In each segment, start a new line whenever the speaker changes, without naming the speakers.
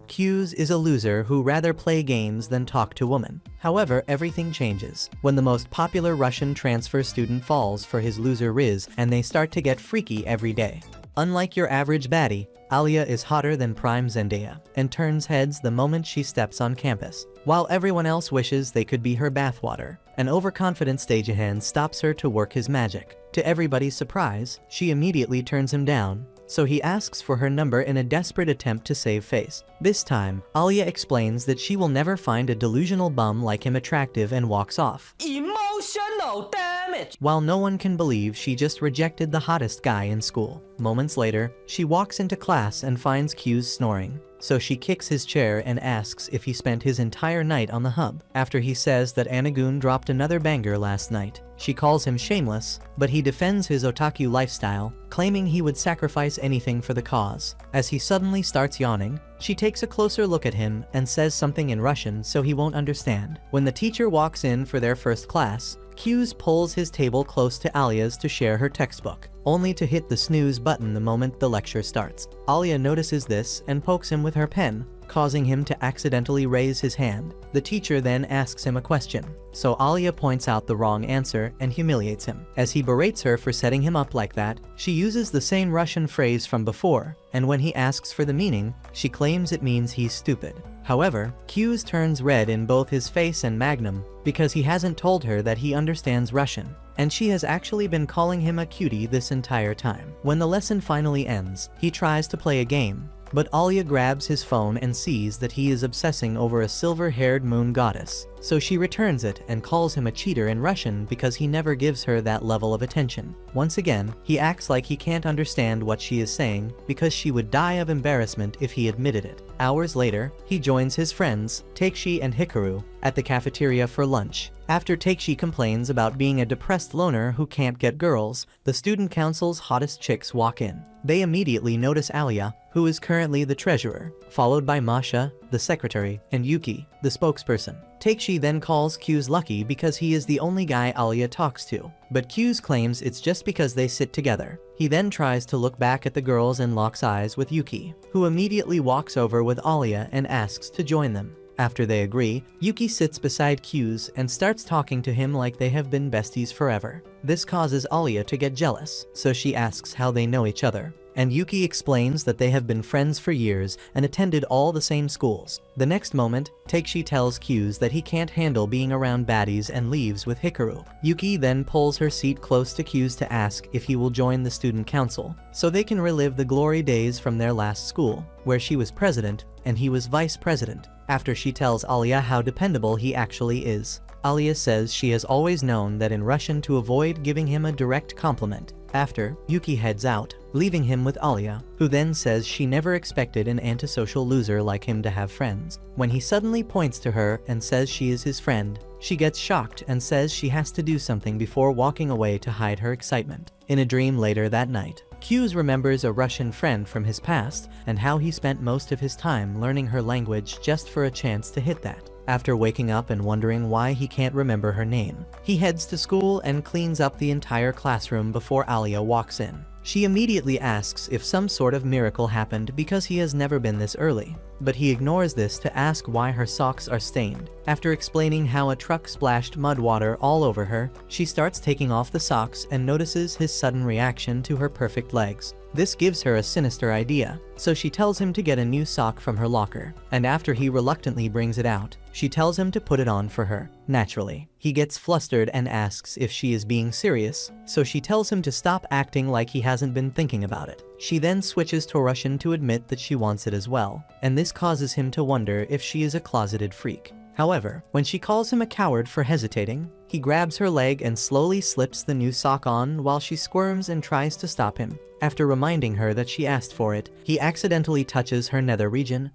Q's is a loser who rather play games than talk to women. However, everything changes when the most popular Russian transfer student falls for his loser Rizzed, and they start to get freaky every day. Unlike your average baddie, Alia is hotter than prime Zendaya and turns heads the moment she steps on campus. While everyone else wishes they could be her bathwater, an overconfident stagehand stops her to work his magic. To everybody's surprise, she immediately turns him down, so he asks for her number in a desperate attempt to save face. This time, Alia explains that she will never find a delusional bum like him attractive and walks off.
Emotional damage!
While no one can believe she just rejected the hottest guy in school. Moments later, she walks into class and finds Q's snoring. So she kicks his chair and asks if he spent his entire night on the hub. After he says that Anagoon dropped another banger last night, she calls him shameless, but he defends his otaku lifestyle, claiming he would sacrifice anything for the cause. As he suddenly starts yawning, she takes a closer look at him and says something in Russian so he won't understand. When the teacher walks in for their first class, Q's pulls his table close to Alia's to share her textbook, only to hit the snooze button the moment the lecture starts. Alia notices this and pokes him with her pen, causing him to accidentally raise his hand. The teacher then asks him a question, so Alia points out the wrong answer and humiliates him. As he berates her for setting him up like that, she uses the same Russian phrase from before, and when he asks for the meaning, she claims it means he's stupid. However, Q's turns red in both his face and magnum because he hasn't told her that he understands Russian, and she has actually been calling him a cutie this entire time. When the lesson finally ends, he tries to play a game, but Alia grabs his phone and sees that he is obsessing over a silver-haired moon goddess, so she returns it and calls him a cheater in Russian because he never gives her that level of attention. Once again, he acts like he can't understand what she is saying because she would die of embarrassment if he admitted it. Hours later, he joins his friends, Takeshi and Hikaru, at the cafeteria for lunch. After Takeshi complains about being a depressed loner who can't get girls, the student council's hottest chicks walk in. They immediately notice Alia, who is currently the treasurer, followed by Masha, the secretary, and Yuki, the spokesperson. Takeshi then calls Q's lucky because he is the only guy Alia talks to, but Q's claims it's just because they sit together. He then tries to look back at the girls and locks eyes with Yuki, who immediately walks over with Alia and asks to join them. After they agree, Yuki sits beside Q's and starts talking to him like they have been besties forever. This causes Alia to get jealous, so she asks how they know each other, and Yuki explains that they have been friends for years and attended all the same schools. The next moment, Takeshi tells Q's that he can't handle being around baddies and leaves with Hikaru. Yuki then pulls her seat close to Q's to ask if he will join the student council, so they can relive the glory days from their last school, where she was president and he was vice president. After she tells Alia how dependable he actually is, Alia says she has always known that in Russian to avoid giving him a direct compliment. After, Yuki heads out, leaving him with Alia, who then says she never expected an antisocial loser like him to have friends. When he suddenly points to her and says she is his friend, she gets shocked and says she has to do something before walking away to hide her excitement. In a dream later that night, Q's remembers a Russian friend from his past and how he spent most of his time learning her language just for a chance to hit that. After waking up and wondering why he can't remember her name, he heads to school and cleans up the entire classroom before Alia walks in. She immediately asks if some sort of miracle happened because he has never been this early, but he ignores this to ask why her socks are stained. After explaining how a truck splashed mud water all over her, she starts taking off the socks and notices his sudden reaction to her perfect legs. This gives her a sinister idea, so she tells him to get a new sock from her locker, and after he reluctantly brings it out, she tells him to put it on for her. Naturally, he gets flustered and asks if she is being serious, so she tells him to stop acting like he hasn't been thinking about it. She then switches to Russian to admit that she wants it as well, and this causes him to wonder if she is a closeted freak. However, when she calls him a coward for hesitating, he grabs her leg and slowly slips the new sock on while she squirms and tries to stop him. After reminding her that she asked for it, he accidentally touches her nether region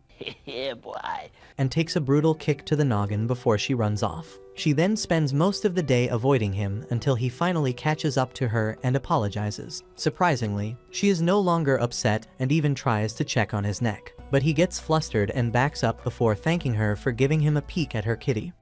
Yeah, boy.
and takes a brutal kick to the noggin before she runs off. She then spends most of the day avoiding him until he finally catches up to her and apologizes. Surprisingly, she is no longer upset and even tries to check on his neck, but he gets flustered and backs up before thanking her for giving him a peek at her kitty.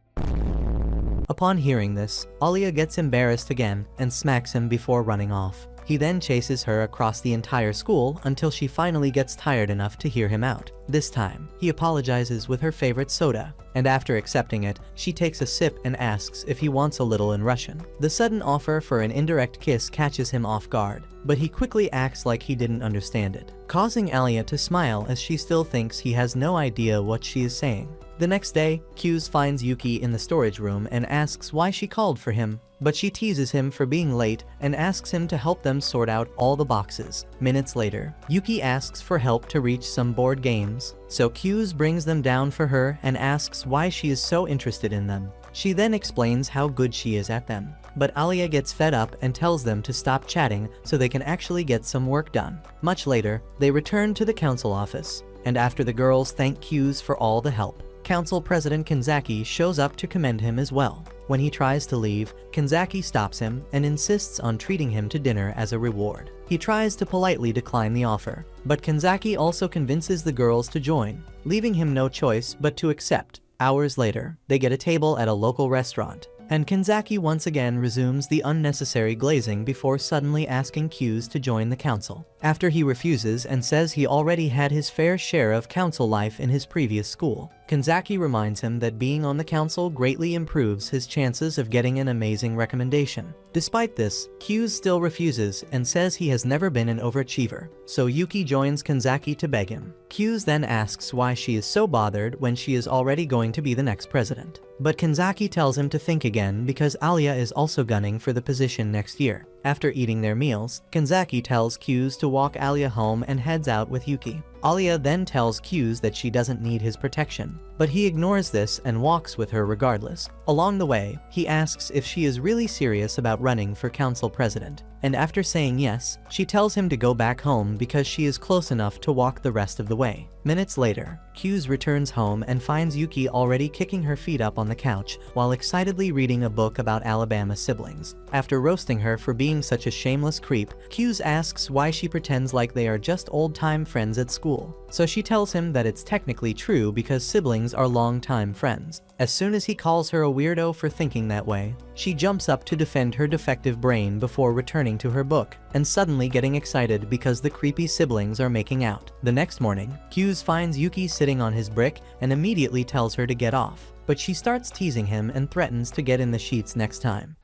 Upon hearing this, Alia gets embarrassed again and smacks him before running off. He He then chases her across the entire school until she finally gets tired enough to hear him out. This time, he apologizes with her favorite soda, and after accepting it, she takes a sip and asks if he wants a little in Russian. The sudden offer for an indirect kiss catches him off guard, but he quickly acts like he didn't understand it, causing Alia to smile as she still thinks he has no idea what she is saying. The next day, Q's finds Yuki in the storage room and asks why she called for him, but she teases him for being late and asks him to help them sort out all the boxes. Minutes later, Yuki asks for help to reach some board games, so Q's brings them down for her and asks why she is so interested in them. She then explains how good she is at them, but Alia gets fed up and tells them to stop chatting so they can actually get some work done. Much later, they return to the council office, and after the girls thank Q's for all the help, Council President Kanzaki shows up to commend him as well. When he tries to leave, Kanzaki stops him and insists on treating him to dinner as a reward. He tries to politely decline the offer, but Kanzaki also convinces the girls to join, leaving him no choice but to accept. Hours later, they get a table at a local restaurant, and Kanzaki once again resumes the unnecessary glazing before suddenly asking Q's to join the council. After he refuses and says he already had his fair share of council life in his previous school, Kanzaki reminds him that being on the council greatly improves his chances of getting an amazing recommendation. Despite this, Q's still refuses and says he has never been an overachiever, so Yuki joins Kanzaki to beg him. Q's then asks why she is so bothered when she is already going to be the next president. But Kanzaki tells him to think again because Alia is also gunning for the position next year. After eating their meals, Kanzaki tells Q's to walk Alia home and heads out with Yuki. Alia then tells Q's that she doesn't need his protection, but he ignores this and walks with her regardless. Along the way, he asks if she is really serious about running for council president, and after saying yes, she tells him to go back home because she is close enough to walk the rest of the way. Minutes later, Q's returns home and finds Yuki already kicking her feet up on the couch while excitedly reading a book about Alabama siblings. After roasting her for being such a shameless creep, Q's asks why she pretends like they are just old-time friends at school. So she tells him that it's technically true because siblings are long-time friends. As soon as he calls her a weirdo for thinking that way, she jumps up to defend her defective brain before returning to her book, and suddenly getting excited because the creepy siblings are making out. The next morning, Q's finds Yuki sitting on his brick and immediately tells her to get off, but she starts teasing him and threatens to get in the sheets next time.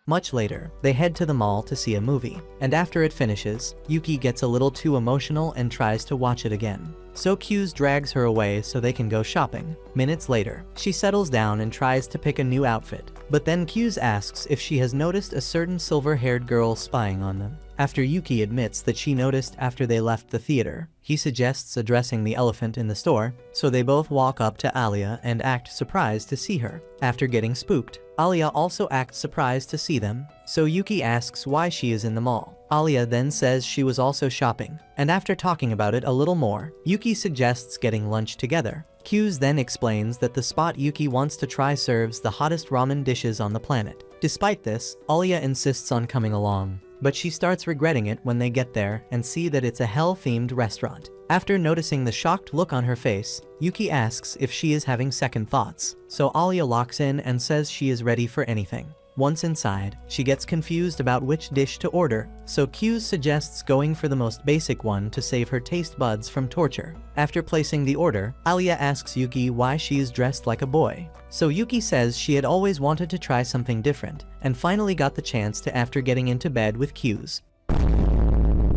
Much later, they head to the mall to see a movie, and after it finishes, Yuki gets a little too emotional and tries to watch it again. So Q's drags her away so they can go shopping. Minutes later, she settles down and tries to pick a new outfit, but then Q's asks if she has noticed a certain silver-haired girl spying on them. After Yuki admits that she noticed after they left the theater, he suggests addressing the elephant in the store, so they both walk up to Alia and act surprised to see her. After getting spooked, Alia also acts surprised to see them, so Yuki asks why she is in the mall. Alia then says she was also shopping, and after talking about it a little more, Yuki suggests getting lunch together. Q's then explains that the spot Yuki wants to try serves the hottest ramen dishes on the planet. Despite this, Alia insists on coming along, but she starts regretting it when they get there and see that it's a hell-themed restaurant. After noticing the shocked look on her face, Yuki asks if she is having second thoughts, so Alia locks in and says she is ready for anything. Once inside, she gets confused about which dish to order, so Q suggests going for the most basic one to save her taste buds from torture. After placing the order, Alia asks Yuki why she is dressed like a boy. So Yuki says she had always wanted to try something different, and finally got the chance to after getting into bed with Q's.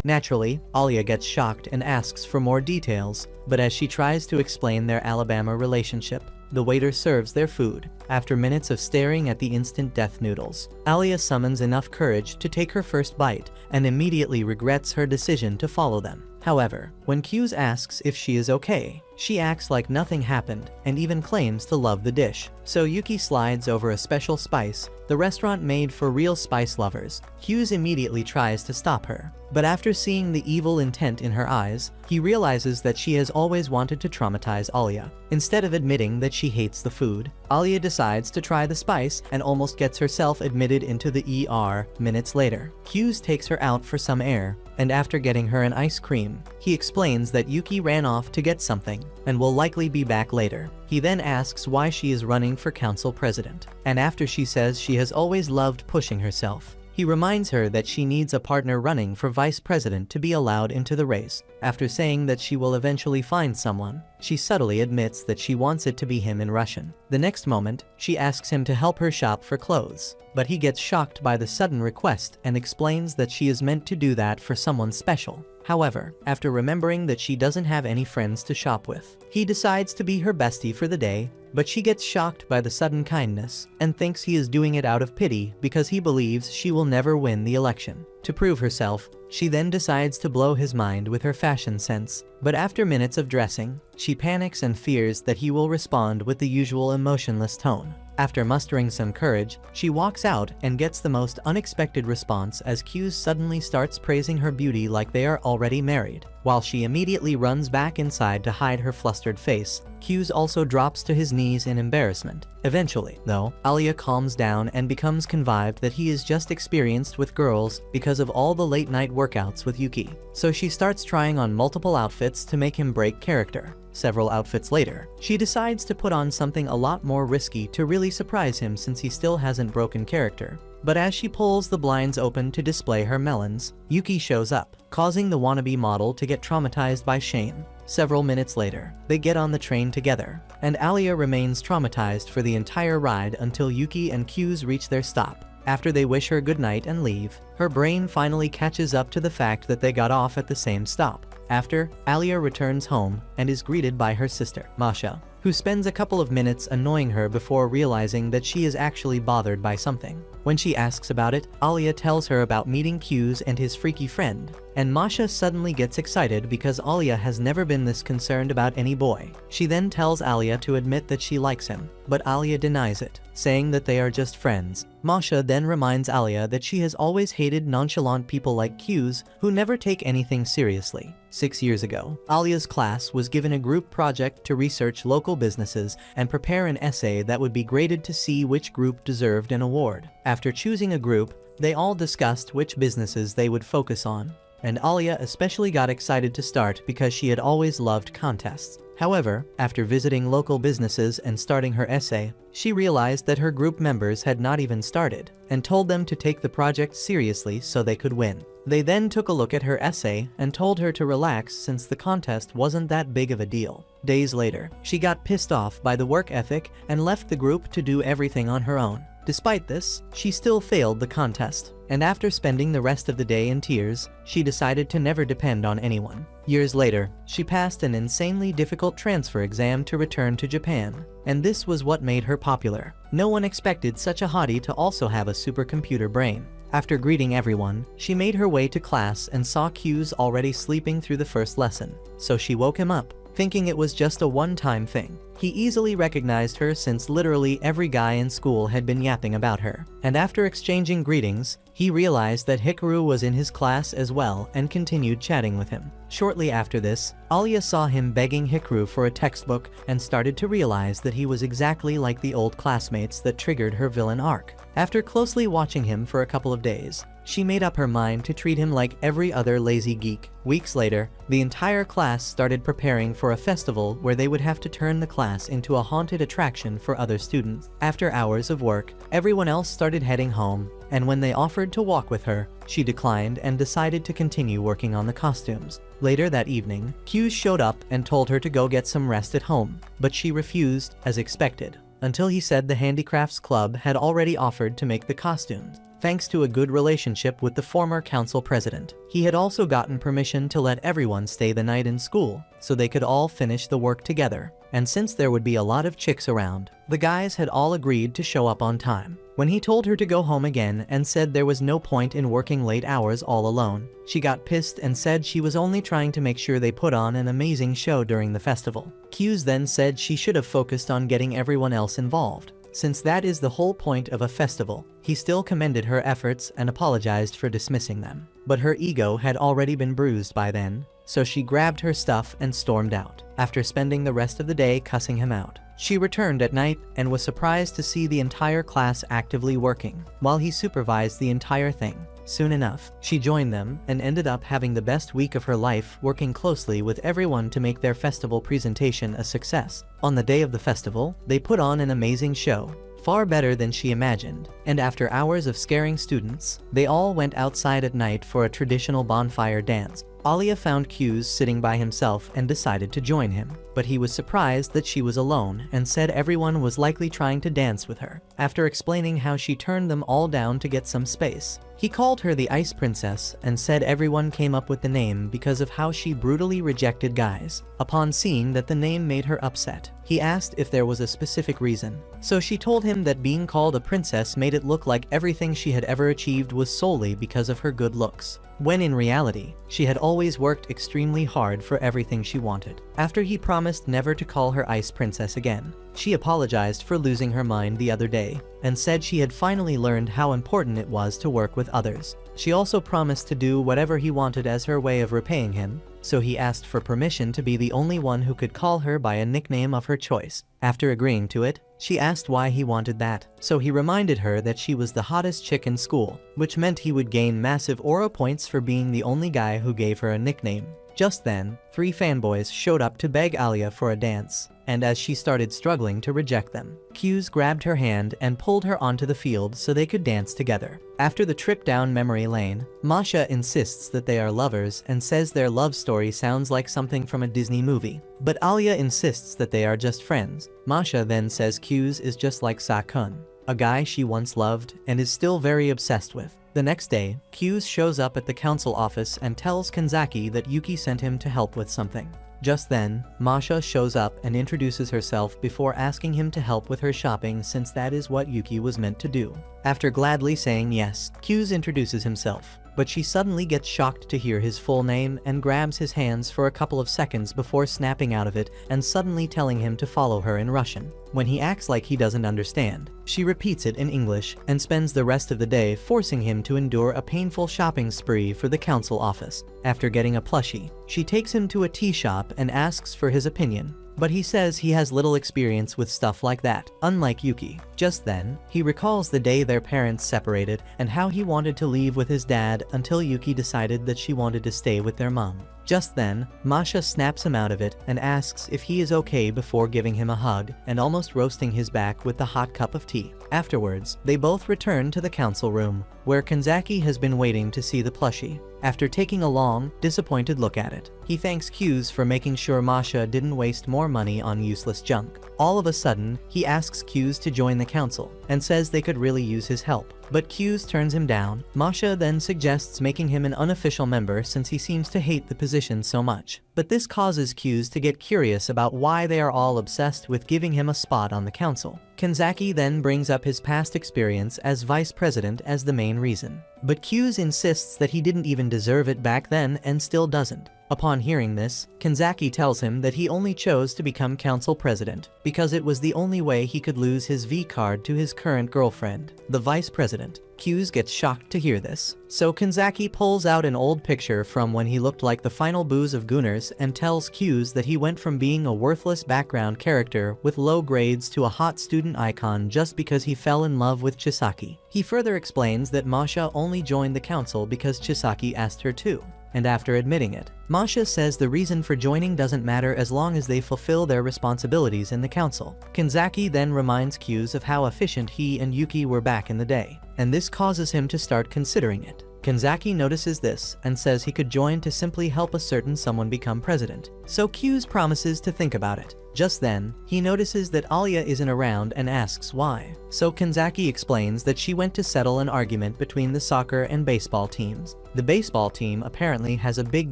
Naturally, Alia gets shocked and asks for more details, but as she tries to explain their Alabama relationship, the waiter serves their food. After minutes of staring at the instant death noodles, Alia summons enough courage to take her first bite and immediately regrets her decision to follow them. However, when Q's asks if she is okay, she acts like nothing happened and even claims to love the dish. So Yuki slides over a special spice, the restaurant made for real spice lovers. Q's immediately tries to stop her, but after seeing the evil intent in her eyes, he realizes that she has always wanted to traumatize Alia. Instead of admitting that she hates the food, Alia decides to try the spice and almost gets herself admitted into the ER. Minutes later, Q's takes her out for some air, and after getting her an ice cream, he explains that Yuki ran off to get something and will likely be back later. He then asks why she is running for council president, and after she says she has always loved pushing herself, He reminds her that she needs a partner running for vice president to be allowed into the race. After saying that she will eventually find someone, she subtly admits that she wants it to be him in Russian. The next moment, she asks him to help her shop for clothes, but he gets shocked by the sudden request and explains that she is meant to do that for someone special. However, after remembering that she doesn't have any friends to shop with, he decides to be her bestie for the day, but she gets shocked by the sudden kindness and thinks he is doing it out of pity because he believes she will never win the election. To prove herself, she then decides to blow his mind with her fashion sense, but after minutes of dressing, she panics and fears that he will respond with the usual emotionless tone. After mustering some courage, she walks out and gets the most unexpected response as Q suddenly starts praising her beauty like they are already married. While she immediately runs back inside to hide her flustered face, Q also drops to his knees in embarrassment. Eventually, though, Alia calms down and becomes convinced that he is just experienced with girls because of all the late-night workouts with Yuki. So she starts trying on multiple outfits to make him break character. Several outfits later, she decides to put on something a lot more risky to really surprise him since he still hasn't broken character. But as she pulls the blinds open to display her melons, Yuki shows up, causing the wannabe model to get traumatized by shame. Several minutes later, they get on the train together, and Alia remains traumatized for the entire ride until Yuki and Q's reach their stop. After they wish her goodnight and leave, her brain finally catches up to the fact that they got off at the same stop. After, Alia returns home and is greeted by her sister, Masha, who spends a couple of minutes annoying her before realizing that she is actually bothered by something. When she asks about it, Alia tells her about meeting Q's and his freaky friend, and Masha suddenly gets excited because Alia has never been this concerned about any boy. She then tells Alia to admit that she likes him, but Alia denies it, saying that they are just friends. Masha then reminds Alia that she has always hated nonchalant people like Q's who never take anything seriously. 6 years ago, Alia's class was given a group project to research local businesses and prepare an essay that would be graded to see which group deserved an award. After choosing a group, they all discussed which businesses they would focus on, and Alia especially got excited to start because she had always loved contests. However, after visiting local businesses and starting her essay, she realized that her group members had not even started, and told them to take the project seriously so they could win. They then took a look at her essay and told her to relax since the contest wasn't that big of a deal. Days later, she got pissed off by the work ethic and left the group to do everything on her own. Despite this, she still failed the contest, and after spending the rest of the day in tears, she decided to never depend on anyone. Years later, she passed an insanely difficult transfer exam to return to Japan, and this was what made her popular. No one expected such a hottie to also have a supercomputer brain. After greeting everyone, she made her way to class and saw Q's already sleeping through the first lesson, so she woke him up, thinking it was just a one-time thing. He easily recognized her since literally every guy in school had been yapping about her, and after exchanging greetings, he realized that Hikaru was in his class as well and continued chatting with him. Shortly after this, Alia saw him begging Hikaru for a textbook and started to realize that he was exactly like the old classmates that triggered her villain arc. After closely watching him for a couple of days, she made up her mind to treat him like every other lazy geek. Weeks later, the entire class started preparing for a festival where they would have to turn the class into a haunted attraction for other students. After hours of work, everyone else started heading home, and when they offered to walk with her, she declined and decided to continue working on the costumes. Later that evening, Q showed up and told her to go get some rest at home, but she refused, as expected, until he said the Handicrafts Club had already offered to make the costumes. Thanks to a good relationship with the former council president, he had also gotten permission to let everyone stay the night in school, so they could all finish the work together. And since there would be a lot of chicks around, the guys had all agreed to show up on time. When he told her to go home again and said there was no point in working late hours all alone, she got pissed and said she was only trying to make sure they put on an amazing show during the festival. Q's then said she should have focused on getting everyone else involved, since that is the whole point of a festival. He still commended her efforts and apologized for dismissing them. But her ego had already been bruised by then, so she grabbed her stuff and stormed out. After spending the rest of the day cussing him out, she returned at night and was surprised to see the entire class actively working, while he supervised the entire thing. Soon enough, she joined them and ended up having the best week of her life working closely with everyone to make their festival presentation a success. On the day of the festival, they put on an amazing show, far better than she imagined, and after hours of scaring students, they all went outside at night for a traditional bonfire dance. Alia found Q's sitting by himself and decided to join him, but he was surprised that she was alone and said everyone was likely trying to dance with her. After explaining how she turned them all down to get some space, he called her the Ice Princess and said everyone came up with the name because of how she brutally rejected guys. Upon seeing that the name made her upset, he asked if there was a specific reason. So she told him that being called a princess made it look like everything she had ever achieved was solely because of her good looks, when in reality, she had always worked extremely hard for everything she wanted. After he promised never to call her Ice Princess again, she apologized for losing her mind the other day and said she had finally learned how important it was to work with others. She also promised to do whatever he wanted as her way of repaying him, so he asked for permission to be the only one who could call her by a nickname of her choice. After agreeing to it, she asked why he wanted that, so he reminded her that she was the hottest chick in school, which meant he would gain massive aura points for being the only guy who gave her a nickname. Just then, 3 fanboys showed up to beg Alia for a dance, and as she started struggling to reject them, Q's grabbed her hand and pulled her onto the field so they could dance together. After the trip down memory lane, Masha insists that they are lovers and says their love story sounds like something from a Disney movie. But Alia insists that they are just friends. Masha then says Q's is just like Sa-kun, a guy she once loved and is still very obsessed with. The next day, Q's shows up at the council office and tells Kanzaki that Yuki sent him to help with something. Just then, Masha shows up and introduces herself before asking him to help with her shopping since that is what Yuki was meant to do. After gladly saying yes, Q's introduces himself, but she suddenly gets shocked to hear his full name and grabs his hands for a couple of seconds before snapping out of it and suddenly telling him to follow her in Russian. When he acts like he doesn't understand, she repeats it in English and spends the rest of the day forcing him to endure a painful shopping spree for the council office. After getting a plushie, she takes him to a tea shop and asks for his opinion, but he says he has little experience with stuff like that, unlike Yuki. Just then, he recalls the day their parents separated and how he wanted to leave with his dad until Yuki decided that she wanted to stay with their mom. Just then, Masha snaps him out of it and asks if he is okay before giving him a hug and almost roasting his back with the hot cup of tea. Afterwards, they both return to the council room, where Kanzaki has been waiting to see the plushie. After taking a long, disappointed look at it, he thanks Q's for making sure Masha didn't waste more money on useless junk. All of a sudden, he asks Q's to join the council and says they could really use his help. But Q's turns him down. Masha then suggests making him an unofficial member since he seems to hate the position so much. But this causes Q's to get curious about why they are all obsessed with giving him a spot on the council. Kanzaki then brings up his past experience as vice president as the main reason. But Q's insists that he didn't even deserve it back then and still doesn't. Upon hearing this, Kanzaki tells him that he only chose to become council president because it was the only way he could lose his V card to his current girlfriend, the vice president. Q's gets shocked to hear this, so Kanzaki pulls out an old picture from when he looked like the final booze of Gooners and tells Q's that he went from being a worthless background character with low grades to a hot student icon just because he fell in love with Chisaki. He further explains that Masha only joined the council because Chisaki asked her to. And after admitting it, Masha says the reason for joining doesn't matter as long as they fulfill their responsibilities in the council. Kanzaki then reminds Q's of how efficient he and Yuki were back in the day, and this causes him to start considering it. Kanzaki notices this and says he could join to simply help a certain someone become president, so Q's promises to think about it. Just then, he notices that Alia isn't around and asks why. So Kanzaki explains that she went to settle an argument between the soccer and baseball teams. The baseball team apparently has a big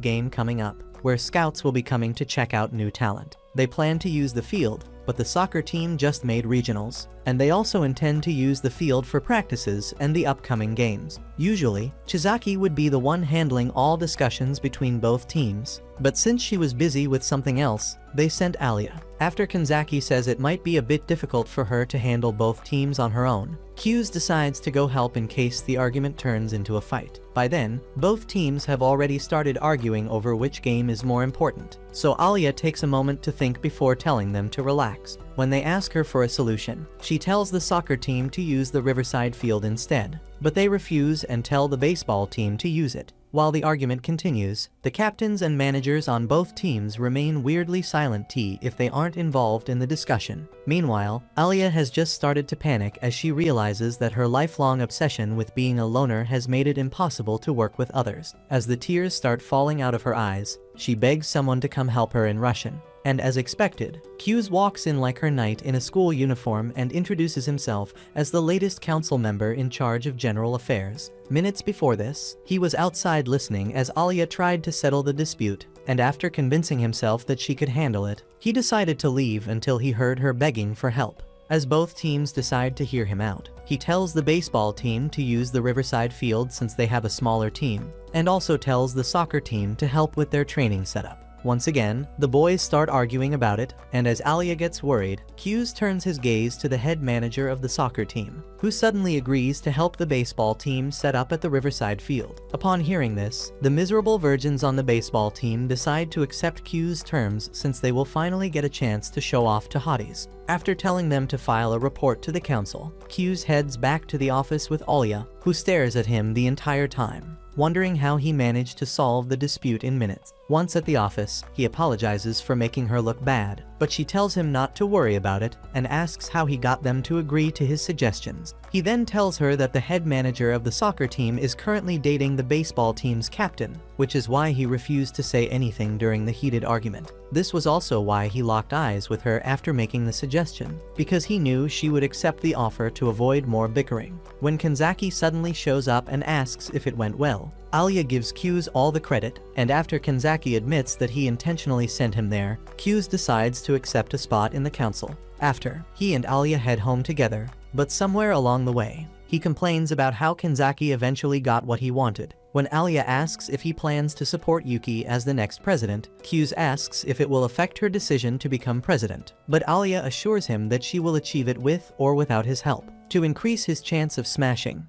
game coming up, where scouts will be coming to check out new talent. They plan to use the field, but the soccer team just made regionals, and they also intend to use the field for practices and the upcoming games. Usually, Chizaki would be the one handling all discussions between both teams, but since she was busy with something else, they sent Alia. After Kanzaki says it might be a bit difficult for her to handle both teams on her own, Q's decides to go help in case the argument turns into a fight. By then, both teams have already started arguing over which game is more important, so Alia takes a moment to think before telling them to relax. When they ask her for a solution, she tells the soccer team to use the Riverside field instead, but they refuse and tell the baseball team to use it. While the argument continues, the captains and managers on both teams remain weirdly silent if they aren't involved in the discussion. Meanwhile, Alia has just started to panic as she realizes that her lifelong obsession with being a loner has made it impossible to work with others. As the tears start falling out of her eyes, she begs someone to come help her in Russian. And as expected, Q's walks in like her knight in a school uniform and introduces himself as the latest council member in charge of general affairs. Minutes before this, he was outside listening as Alia tried to settle the dispute, and after convincing himself that she could handle it, he decided to leave until he heard her begging for help. As both teams decide to hear him out, he tells the baseball team to use the Riverside field since they have a smaller team, and also tells the soccer team to help with their training setup. Once again, the boys start arguing about it, and as Alia gets worried, Q's turns his gaze to the head manager of the soccer team, who suddenly agrees to help the baseball team set up at the Riverside field. Upon hearing this, the miserable virgins on the baseball team decide to accept Q's terms since they will finally get a chance to show off to hotties. After telling them to file a report to the council, Q's heads back to the office with Alia, who stares at him the entire time, wondering how he managed to solve the dispute in minutes. Once at the office, he apologizes for making her look bad, but she tells him not to worry about it and asks how he got them to agree to his suggestions. He then tells her that the head manager of the soccer team is currently dating the baseball team's captain, which is why he refused to say anything during the heated argument. This was also why he locked eyes with her after making the suggestion, because he knew she would accept the offer to avoid more bickering. When Kanzaki suddenly shows up and asks if it went well, Alia gives Q's all the credit, and after Kanzaki admits that he intentionally sent him there, Q's decides to accept a spot in the council. After, he and Alia head home together, but somewhere along the way, he complains about how Kanzaki eventually got what he wanted. When Alia asks if he plans to support Yuki as the next president, Q's asks if it will affect her decision to become president, but Alia assures him that she will achieve it with or without his help. To increase his chance of smashing,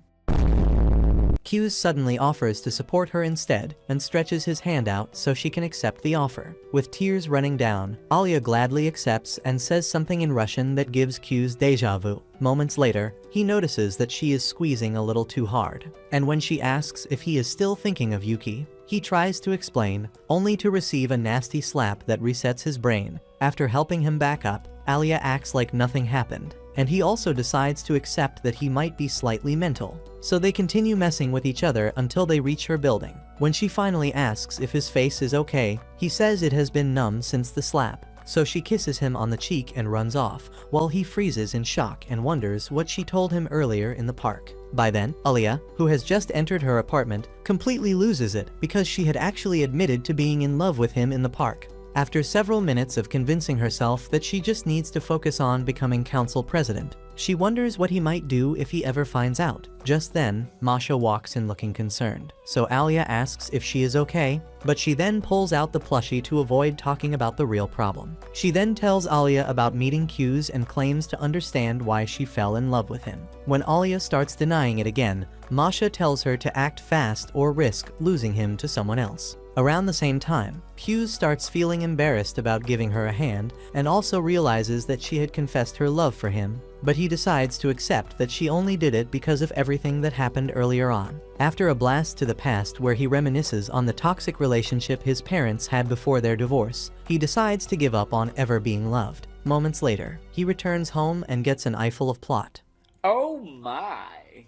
Q's suddenly offers to support her instead and stretches his hand out so she can accept the offer. With tears running down, Alia gladly accepts and says something in Russian that gives Q's deja vu. Moments later, he notices that she is squeezing a little too hard, and when she asks if he is still thinking of Yuki, he tries to explain, only to receive a nasty slap that resets his brain. After helping him back up, Alia acts like nothing happened, and he also decides to accept that he might be slightly mental. So they continue messing with each other until they reach her building. When she finally asks if his face is okay, he says it has been numb since the slap. So she kisses him on the cheek and runs off, while he freezes in shock and wonders what she told him earlier in the park. By then, Alia, who has just entered her apartment, completely loses it because she had actually admitted to being in love with him in the park. After several minutes of convincing herself that she just needs to focus on becoming council president, she wonders what he might do if he ever finds out. Just then, Masha walks in looking concerned, so Alia asks if she is okay, but she then pulls out the plushie to avoid talking about the real problem. She then tells Alia about meeting Q's and claims to understand why she fell in love with him. When Alia starts denying it again, Masha tells her to act fast or risk losing him to someone else. Around the same time, Q starts feeling embarrassed about giving her a hand and also realizes that she had confessed her love for him, but he decides to accept that she only did it because of everything that happened earlier on. After a blast to the past where he reminisces on the toxic relationship his parents had before their divorce, he decides to give up on ever being loved. Moments later, he returns home and gets an eyeful of plot.
Oh my.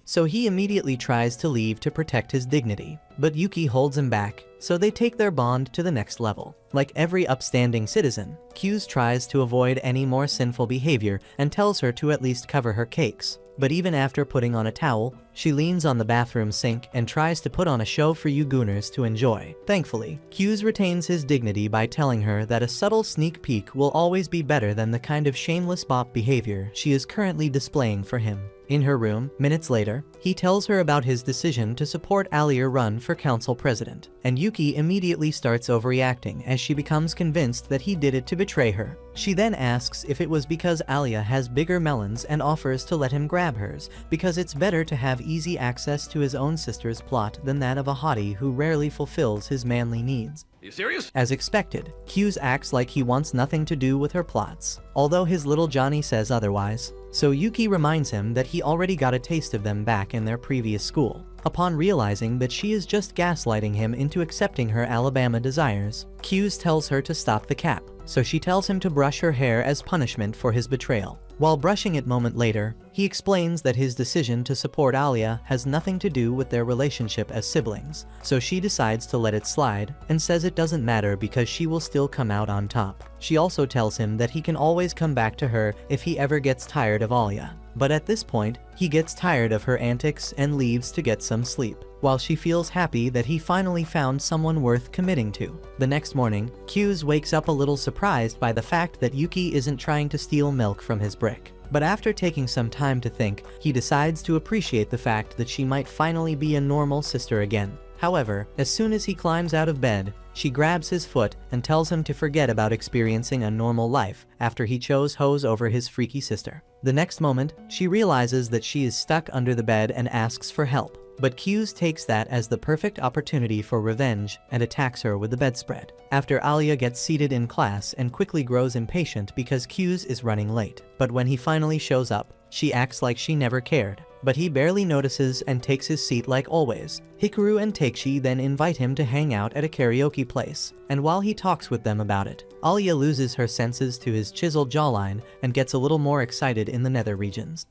So he immediately tries to leave to protect his dignity, but Yuki holds him back, so they take their bond to the next level. Like every upstanding citizen, Q's tries to avoid any more sinful behavior and tells her to at least cover her cakes. But even after putting on a towel, she leans on the bathroom sink and tries to put on a show for you gooners to enjoy. Thankfully, Q's retains his dignity by telling her that a subtle sneak peek will always be better than the kind of shameless bop behavior she is currently displaying for him. In her room, minutes later, he tells her about his decision to support Alia run for council president, and Yuki immediately starts overreacting as she becomes convinced that he did it to betray her. She then asks if it was because Alia has bigger melons and offers to let him grab hers, because it's better to have easy access to his own sister's plot than that of a hottie who rarely fulfills his manly needs.
Are you serious?
As expected, Q's acts like he wants nothing to do with her plots, although his little Johnny says otherwise. so Yuki reminds him that he already got a taste of them back in their previous school. Upon realizing that she is just gaslighting him into accepting her Alabama desires, Hughes tells her to stop the cap, so she tells him to brush her hair as punishment for his betrayal. While brushing it moment later, he explains that his decision to support Alia has nothing to do with their relationship as siblings, so she decides to let it slide and says it doesn't matter because she will still come out on top. She also tells him that he can always come back to her if he ever gets tired of Alia. But at this point, he gets tired of her antics and leaves to get some sleep, while she feels happy that he finally found someone worth committing to. The next morning, Hughes wakes up a little surprised by the fact that Yuki isn't trying to steal milk from his brick. But after taking some time to think, he decides to appreciate the fact that she might finally be a normal sister again. However, as soon as he climbs out of bed, she grabs his foot and tells him to forget about experiencing a normal life after he chose hose over his freaky sister. The next moment, she realizes that she is stuck under the bed and asks for help. But Hughes takes that as the perfect opportunity for revenge and attacks her with the bedspread. After Alia gets seated in class and quickly grows impatient because Hughes is running late. But when he finally shows up, she acts like she never cared. But he barely notices and takes his seat like always. Hikaru and Takeshi then invite him to hang out at a karaoke place, and while he talks with them about it, Alia loses her senses to his chiseled jawline and gets a little more excited in the nether regions.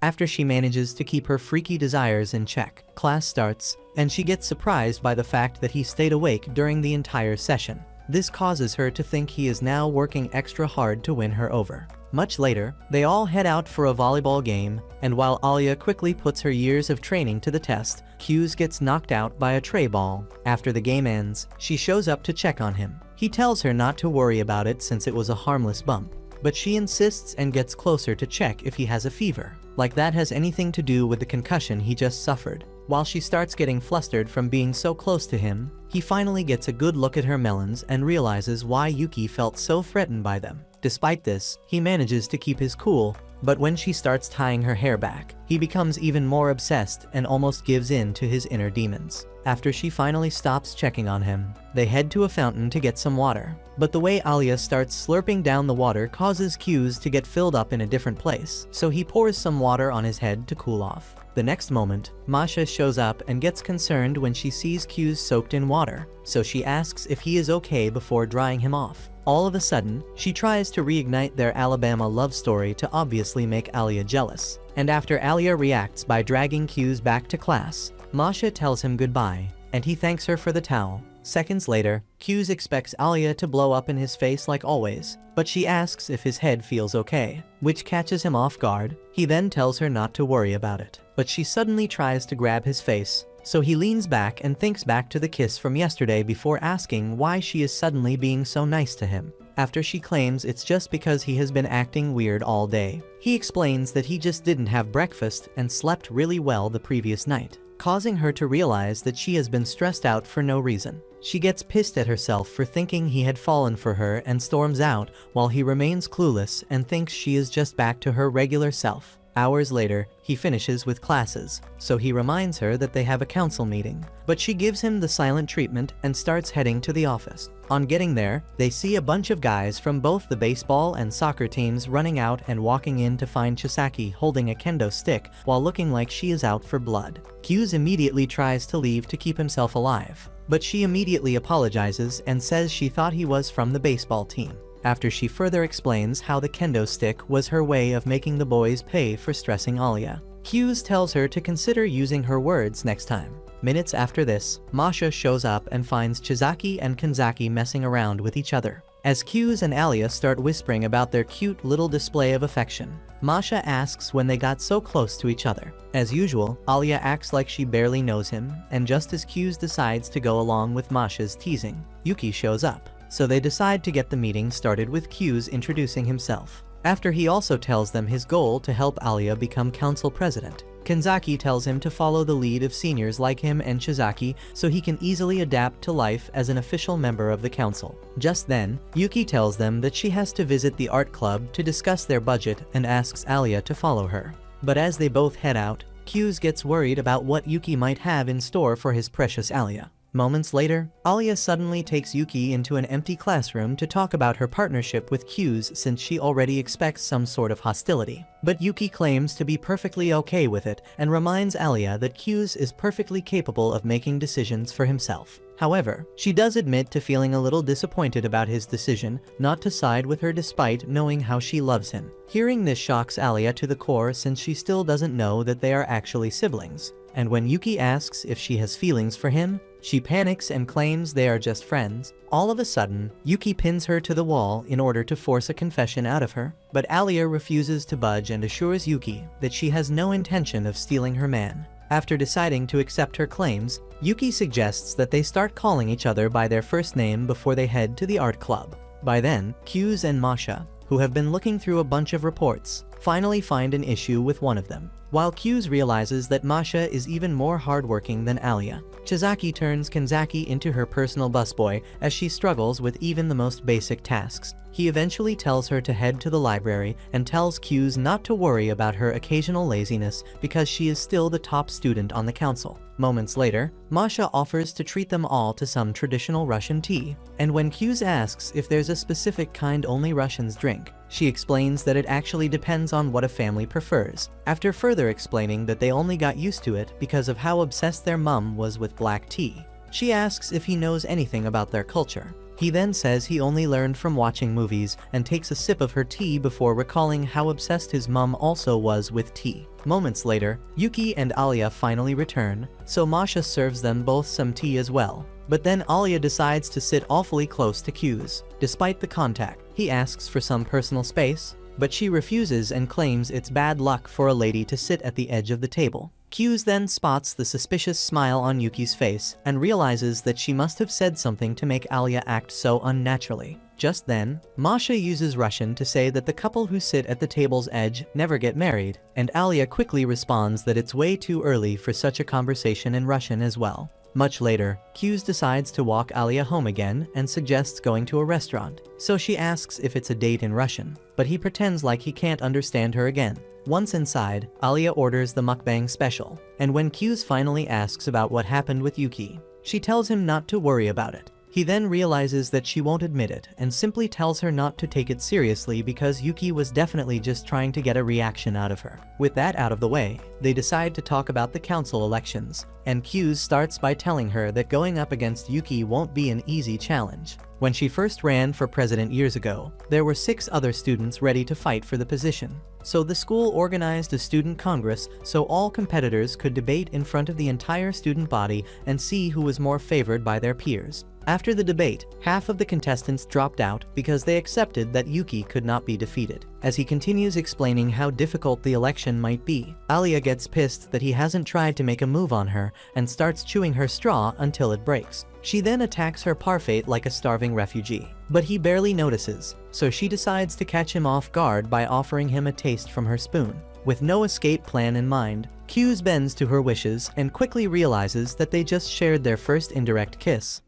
After she manages to keep her freaky desires in check, class starts, and she gets surprised by the fact that he stayed awake during the entire session. This causes her to think he is now working extra hard to win her over. Much later, they all head out for a volleyball game, and while Alia quickly puts her years of training to the test, Hughes gets knocked out by a tray ball. After the game ends, she shows up to check on him. He tells her not to worry about it since it was a harmless bump, but she insists and gets closer to check if he has a fever, like that has anything to do with the concussion he just suffered. While she starts getting flustered from being so close to him, he finally gets a good look at her melons and realizes why Yuki felt so threatened by them. Despite this, he manages to keep his cool, but when she starts tying her hair back, he becomes even more obsessed and almost gives in to his inner demons. After she finally stops checking on him, they head to a fountain to get some water. But the way Alia starts slurping down the water causes Hughes to get filled up in a different place, so he pours some water on his head to cool off. The next moment, Masha shows up and gets concerned when she sees Hughes soaked in water, so she asks if he is okay before drying him off. All of a sudden, she tries to reignite their Alabama love story to obviously make Alia jealous. And after Alia reacts by dragging Hughes back to class, Masha tells him goodbye, and he thanks her for the towel. Seconds later, Hughes expects Alia to blow up in his face like always, but she asks if his head feels okay, which catches him off guard. He then tells her not to worry about it, but she suddenly tries to grab his face, so he leans back and thinks back to the kiss from yesterday before asking why she is suddenly being so nice to him. After she claims it's just because he has been acting weird all day, he explains that he just didn't have breakfast and slept really well the previous night, causing her to realize that she has been stressed out for no reason. She gets pissed at herself for thinking he had fallen for her and storms out while he remains clueless and thinks she is just back to her regular self. Hours later, he finishes with classes, so he reminds her that they have a council meeting, but she gives him the silent treatment and starts heading to the office. On getting there, they see a bunch of guys from both the baseball and soccer teams running out and walking in to find Chisaki holding a kendo stick while looking like she is out for blood. Hughes immediately tries to leave to keep himself alive, but she immediately apologizes and says she thought he was from the baseball team. After she further explains how the kendo stick was her way of making the boys pay for stressing Alia, Hughes tells her to consider using her words next time. Minutes after this, Masha shows up and finds Chizaki and Kanzaki messing around with each other. As Hughes and Alia start whispering about their cute little display of affection, Masha asks when they got so close to each other. As usual, Alia acts like she barely knows him, and just as Hughes decides to go along with Masha's teasing, Yuki shows up. So they decide to get the meeting started with Hughes introducing himself. After he also tells them his goal to help Alia become council president. Kanzaki tells him to follow the lead of seniors like him and Chizaki so he can easily adapt to life as an official member of the council. Just then, Yuki tells them that she has to visit the art club to discuss their budget and asks Alia to follow her. But as they both head out, Hughes gets worried about what Yuki might have in store for his precious Alia. Moments later, Alia suddenly takes Yuki into an empty classroom to talk about her partnership with Q's since she already expects some sort of hostility. But Yuki claims to be perfectly okay with it and reminds Alia that Q's is perfectly capable of making decisions for himself. However, she does admit to feeling a little disappointed about his decision not to side with her despite knowing how she loves him. Hearing this shocks Alia to the core since she still doesn't know that they are actually siblings. And when Yuki asks if she has feelings for him, she panics and claims they are just friends. All of a sudden, Yuki pins her to the wall in order to force a confession out of her, but Alia refuses to budge and assures Yuki that she has no intention of stealing her man. After deciding to accept her claims, Yuki suggests that they start calling each other by their first name before they head to the art club. By then, Q's and Masha, who have been looking through a bunch of reports, finally find an issue with one of them. While Q's realizes that Masha is even more hardworking than Alia, Chizaki turns Kanzaki into her personal busboy as she struggles with even the most basic tasks. He eventually tells her to head to the library and tells Q's not to worry about her occasional laziness because she is still the top student on the council. Moments later, Masha offers to treat them all to some traditional Russian tea, and when Q's asks if there's a specific kind only Russians drink, she explains that it actually depends on what a family prefers, after further explaining that they only got used to it because of how obsessed their mum was with black tea. She asks if he knows anything about their culture. He then says he only learned from watching movies and takes a sip of her tea before recalling how obsessed his mum also was with tea. Moments later, Yuki and Alia finally return, so Masha serves them both some tea as well. But then Alia decides to sit awfully close to Q's. Despite the contact, he asks for some personal space, but she refuses and claims it's bad luck for a lady to sit at the edge of the table. Q's then spots the suspicious smile on Yuki's face and realizes that she must have said something to make Alia act so unnaturally. Just then, Masha uses Russian to say that the couple who sit at the table's edge never get married, and Alia quickly responds that it's way too early for such a conversation in Russian as well. Much later, Q's decides to walk Alia home again and suggests going to a restaurant, so she asks if it's a date in Russian, but he pretends like he can't understand her again. Once inside, Alia orders the mukbang special, and when Q's finally asks about what happened with Yuki, she tells him not to worry about it. He then realizes that she won't admit it and simply tells her not to take it seriously because Yuki was definitely just trying to get a reaction out of her. With that out of the way, they decide to talk about the council elections, and Q's starts by telling her that going up against Yuki won't be an easy challenge. When she first ran for president years ago, there were 6 other students ready to fight for the position. So the school organized a student congress so all competitors could debate in front of the entire student body and see who was more favored by their peers. After the debate, half of the contestants dropped out because they accepted that Yuki could not be defeated. As he continues explaining how difficult the election might be, Alia gets pissed that he hasn't tried to make a move on her and starts chewing her straw until it breaks. She then attacks her parfait like a starving refugee, but he barely notices, so she decides to catch him off guard by offering him a taste from her spoon. With no escape plan in mind, Q's bends to her wishes and quickly realizes that they just shared their first indirect kiss.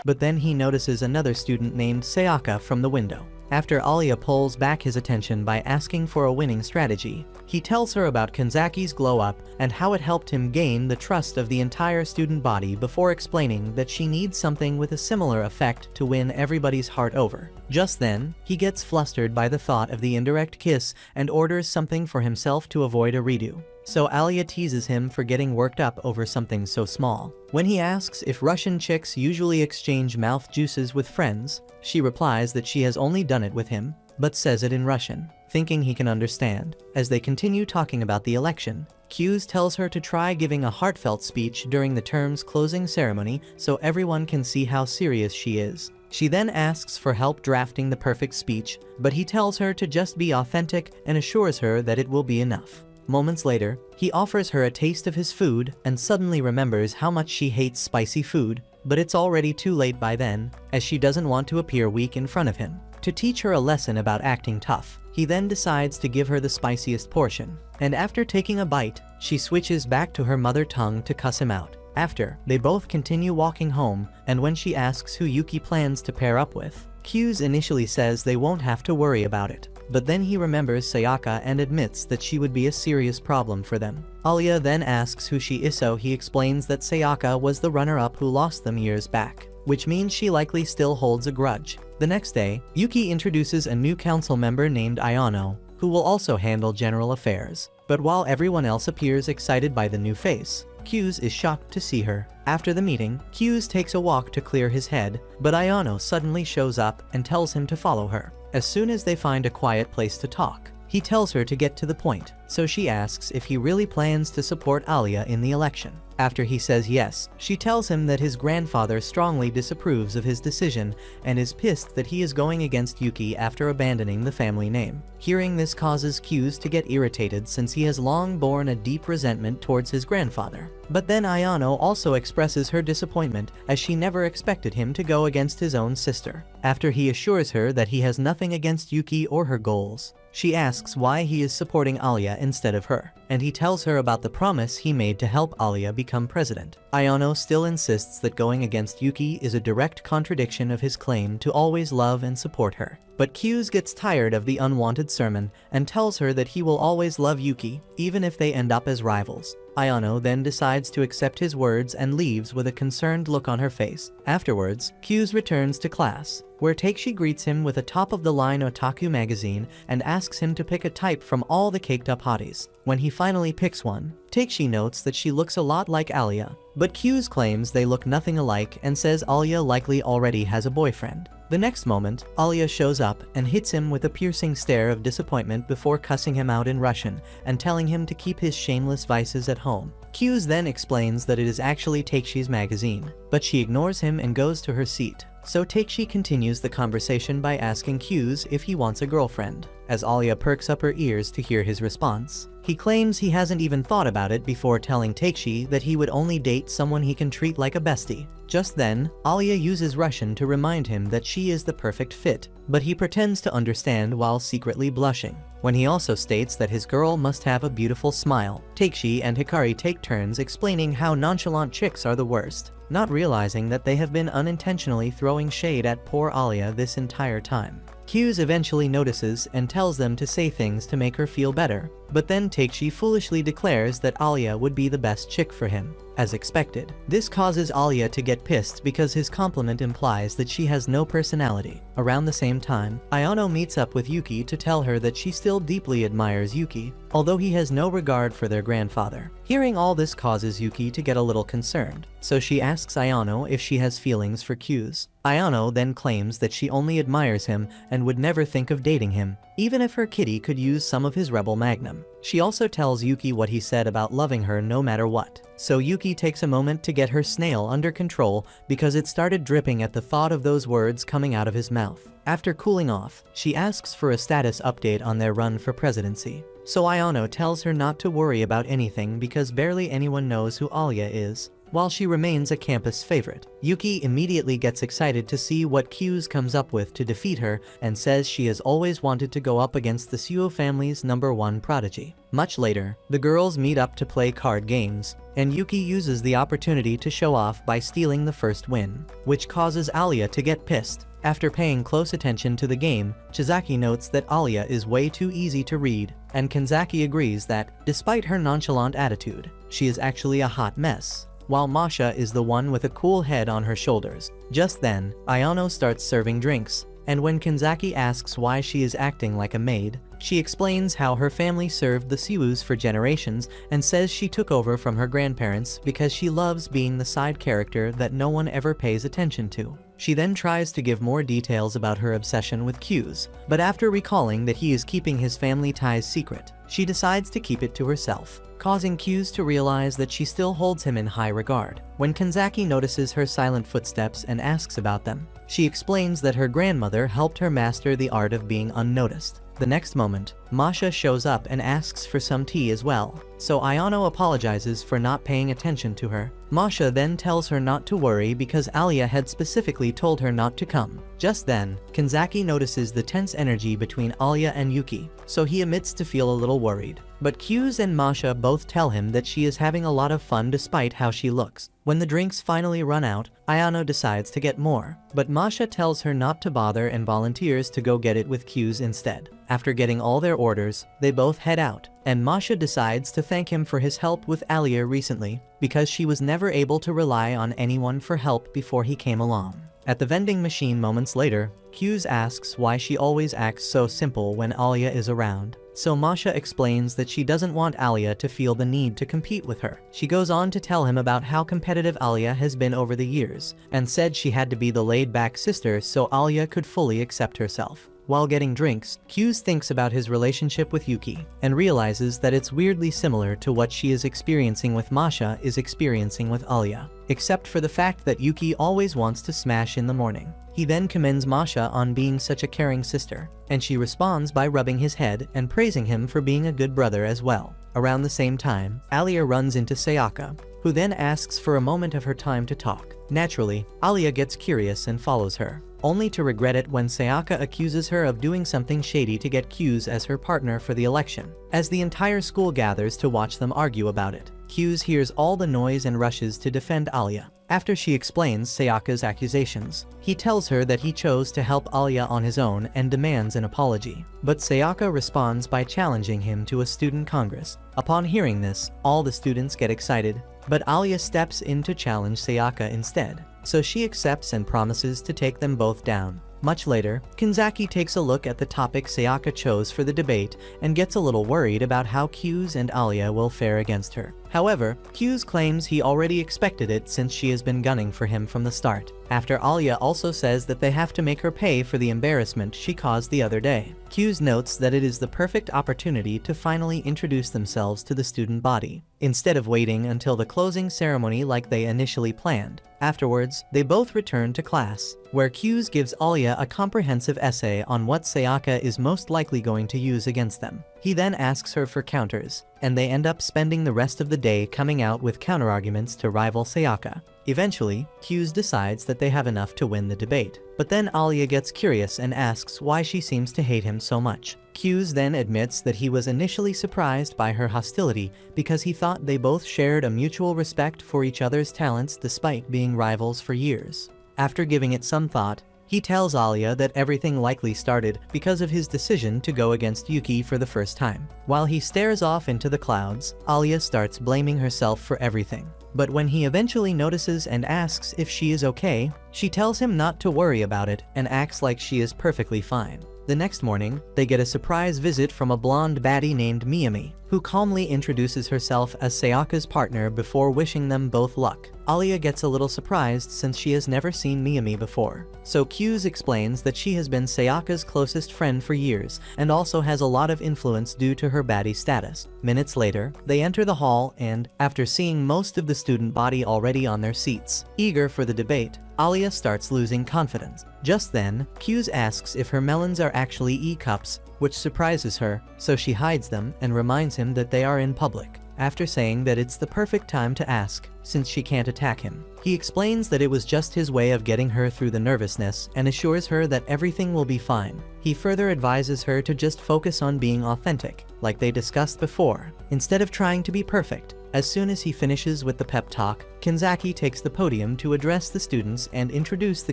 But then he notices another student named Sayaka from the window. After Alia pulls back his attention by asking for a winning strategy, he tells her about Kanzaki's glow-up and how it helped him gain the trust of the entire student body before explaining that she needs something with a similar effect to win everybody's heart over. Just then, he gets flustered by the thought of the indirect kiss and orders something for himself to avoid a redo. So Alia teases him for getting worked up over something so small. When he asks if Russian chicks usually exchange mouth juices with friends, she replies that she has only done it with him, but says it in Russian, thinking he can understand. As they continue talking about the election, Q's tells her to try giving a heartfelt speech during the term's closing ceremony so everyone can see how serious she is. She then asks for help drafting the perfect speech, but he tells her to just be authentic and assures her that it will be enough. Moments later, he offers her a taste of his food and suddenly remembers how much she hates spicy food, but it's already too late by then, as she doesn't want to appear weak in front of him. To teach her a lesson about acting tough, he then decides to give her the spiciest portion, and after taking a bite, she switches back to her mother tongue to cuss him out. After, they both continue walking home, and when she asks who Yuki plans to pair up with, Q's initially says they won't have to worry about it. but then he remembers Sayaka and admits that she would be a serious problem for them. Alia then asks who she is, so he explains that Sayaka was the runner-up who lost them years back, which means she likely still holds a grudge. The next day, Yuki introduces a new council member named Ayano, who will also handle general affairs. But while everyone else appears excited by the new face, Q's is shocked to see her. After the meeting, Q's takes a walk to clear his head, but Ayano suddenly shows up and tells him to follow her. As soon as they find a quiet place to talk, he tells her to get to the point, so she asks if he really plans to support Alia in the election. After he says yes, she tells him that his grandfather strongly disapproves of his decision and is pissed that he is going against Yuki after abandoning the family name. Hearing this causes Q's to get irritated since he has long borne a deep resentment towards his grandfather. But then Ayano also expresses her disappointment as she never expected him to go against his own sister. After he assures her that he has nothing against Yuki or her goals, she asks why he is supporting Alia instead of her, and he tells her about the promise he made to help Alia become president. Ayano still insists that going against Yuki is a direct contradiction of his claim to always love and support her. But Q's gets tired of the unwanted sermon and tells her that he will always love Yuki, even if they end up as rivals. Ayano then decides to accept his words and leaves with a concerned look on her face. Afterwards, Q's returns to class, where Takeshi greets him with a top-of-the-line otaku magazine and asks him to pick a type from all the caked-up hotties. When he finally picks one, Takeshi notes that she looks a lot like Alia, but Q's claims they look nothing alike and says Alia likely already has a boyfriend. The next moment, Alia shows up and hits him with a piercing stare of disappointment before cussing him out in Russian and telling him to keep his shameless vices at home. Q's then explains that it is actually Takeshi's magazine, but she ignores him and goes to her seat. So Takeshi continues the conversation by asking Q's if he wants a girlfriend. As Alia perks up her ears to hear his response, he claims he hasn't even thought about it before telling Takeshi that he would only date someone he can treat like a bestie. Just then, Alia uses Russian to remind him that she is the perfect fit, but he pretends to understand while secretly blushing. When he also states that his girl must have a beautiful smile, Takeshi and Hikari take turns explaining how nonchalant chicks are the worst, not realizing that they have been unintentionally throwing shade at poor Alia this entire time. Q's eventually notices and tells them to say things to make her feel better, but then Takeshi foolishly declares that Alia would be the best chick for him. As expected, this causes Alia to get pissed because his compliment implies that she has no personality. Around the same time, Ayano meets up with Yuki to tell her that she still deeply admires Yuki, although he has no regard for their grandfather. Hearing all this causes Yuki to get a little concerned, so she asks Ayano if she has feelings for Q's. Ayano then claims that she only admires him and would never think of dating him, even if her kitty could use some of his rebel magnum. She also tells Yuki what he said about loving her no matter what. So Yuki takes a moment to get her snail under control because it started dripping at the thought of those words coming out of his mouth. After cooling off, she asks for a status update on their run for presidency. So Ayano tells her not to worry about anything because barely anyone knows who Alia is, while she remains a campus favorite. Yuki immediately gets excited to see what Q's comes up with to defeat her and says she has always wanted to go up against the Suo family's #1 prodigy. Much later, the girls meet up to play card games, and Yuki uses the opportunity to show off by stealing the first win, which causes Alia to get pissed. After paying close attention to the game, Chizaki notes that Alia is way too easy to read, and Kanzaki agrees that, despite her nonchalant attitude, she is actually a hot mess, while Masha is the one with a cool head on her shoulders. Just then, Ayano starts serving drinks, and when Kanzaki asks why she is acting like a maid, she explains how her family served the Siwus for generations and says she took over from her grandparents because she loves being the side character that no one ever pays attention to. She then tries to give more details about her obsession with Q's, but after recalling that he is keeping his family ties secret, she decides to keep it to herself, causing Q's to realize that she still holds him in high regard. When Kanzaki notices her silent footsteps and asks about them, she explains that her grandmother helped her master the art of being unnoticed. The next moment, Masha shows up and asks for some tea as well, so Ayano apologizes for not paying attention to her. Masha then tells her not to worry because Alia had specifically told her not to come. Just then, Kanzaki notices the tense energy between Alia and Yuki, so he admits to feel a little worried. But Q's and Masha both tell him that she is having a lot of fun despite how she looks. When the drinks finally run out, Ayano decides to get more, but Masha tells her not to bother and volunteers to go get it with Q's instead. After getting all their orders, they both head out, and Masha decides to thank him for his help with Alia recently, because she was never able to rely on anyone for help before he came along. At the vending machine moments later, Q's asks why she always acts so simple when Alia is around. So Masha explains that she doesn't want Alia to feel the need to compete with her. She goes on to tell him about how competitive Alia has been over the years, and said she had to be the laid-back sister so Alia could fully accept herself. While getting drinks, Q's thinks about his relationship with Yuki, and realizes that it's weirdly similar to what she is experiencing with Masha is experiencing with Alia, except for the fact that Yuki always wants to smash in the morning. He then commends Masha on being such a caring sister, and she responds by rubbing his head and praising him for being a good brother as well. Around the same time, Alia runs into Sayaka, who then asks for a moment of her time to talk. Naturally, Alia gets curious and follows her, only to regret it when Sayaka accuses her of doing something shady to get Q's as her partner for the election. As the entire school gathers to watch them argue about it, Q's hears all the noise and rushes to defend Alia. After she explains Sayaka's accusations, he tells her that he chose to help Alia on his own and demands an apology. But Sayaka responds by challenging him to a student congress. Upon hearing this, all the students get excited, but Alia steps in to challenge Sayaka instead, so she accepts and promises to take them both down. Much later, Kanzaki takes a look at the topic Sayaka chose for the debate and gets a little worried about how Q's and Alia will fare against her. However, Q's claims he already expected it since she has been gunning for him from the start, after Alia also says that they have to make her pay for the embarrassment she caused the other day. Q's notes that it is the perfect opportunity to finally introduce themselves to the student body, instead of waiting until the closing ceremony like they initially planned. Afterwards, they both return to class, where Q's gives Alia a comprehensive essay on what Sayaka is most likely going to use against them. He then asks her for counters, and they end up spending the rest of the day coming out with counterarguments to rival Sayaka. Eventually, Q's decides that they have enough to win the debate, but then Alia gets curious and asks why she seems to hate him so much. Q's then admits that he was initially surprised by her hostility because he thought they both shared a mutual respect for each other's talents despite being rivals for years. After giving it some thought, he tells Alia that everything likely started because of his decision to go against Yuki for the first time. While he stares off into the clouds, Alia starts blaming herself for everything. But when he eventually notices and asks if she is okay, she tells him not to worry about it and acts like she is perfectly fine. The next morning, they get a surprise visit from a blonde baddie named Miyami, who calmly introduces herself as Sayaka's partner before wishing them both luck. Alia gets a little surprised since she has never seen Miyami before, so Q's explains that she has been Sayaka's closest friend for years and also has a lot of influence due to her baddie status. Minutes later, they enter the hall and, after seeing most of the student body already on their seats, eager for the debate, Alia starts losing confidence. Just then, Q's asks if her melons are actually E-cups, which surprises her, so she hides them and reminds him that they are in public. After saying that it's the perfect time to ask, since she can't attack him, he explains that it was just his way of getting her through the nervousness and assures her that everything will be fine. He further advises her to just focus on being authentic, like they discussed before, instead of trying to be perfect. As soon as he finishes with the pep talk, Kanzaki takes the podium to address the students and introduce the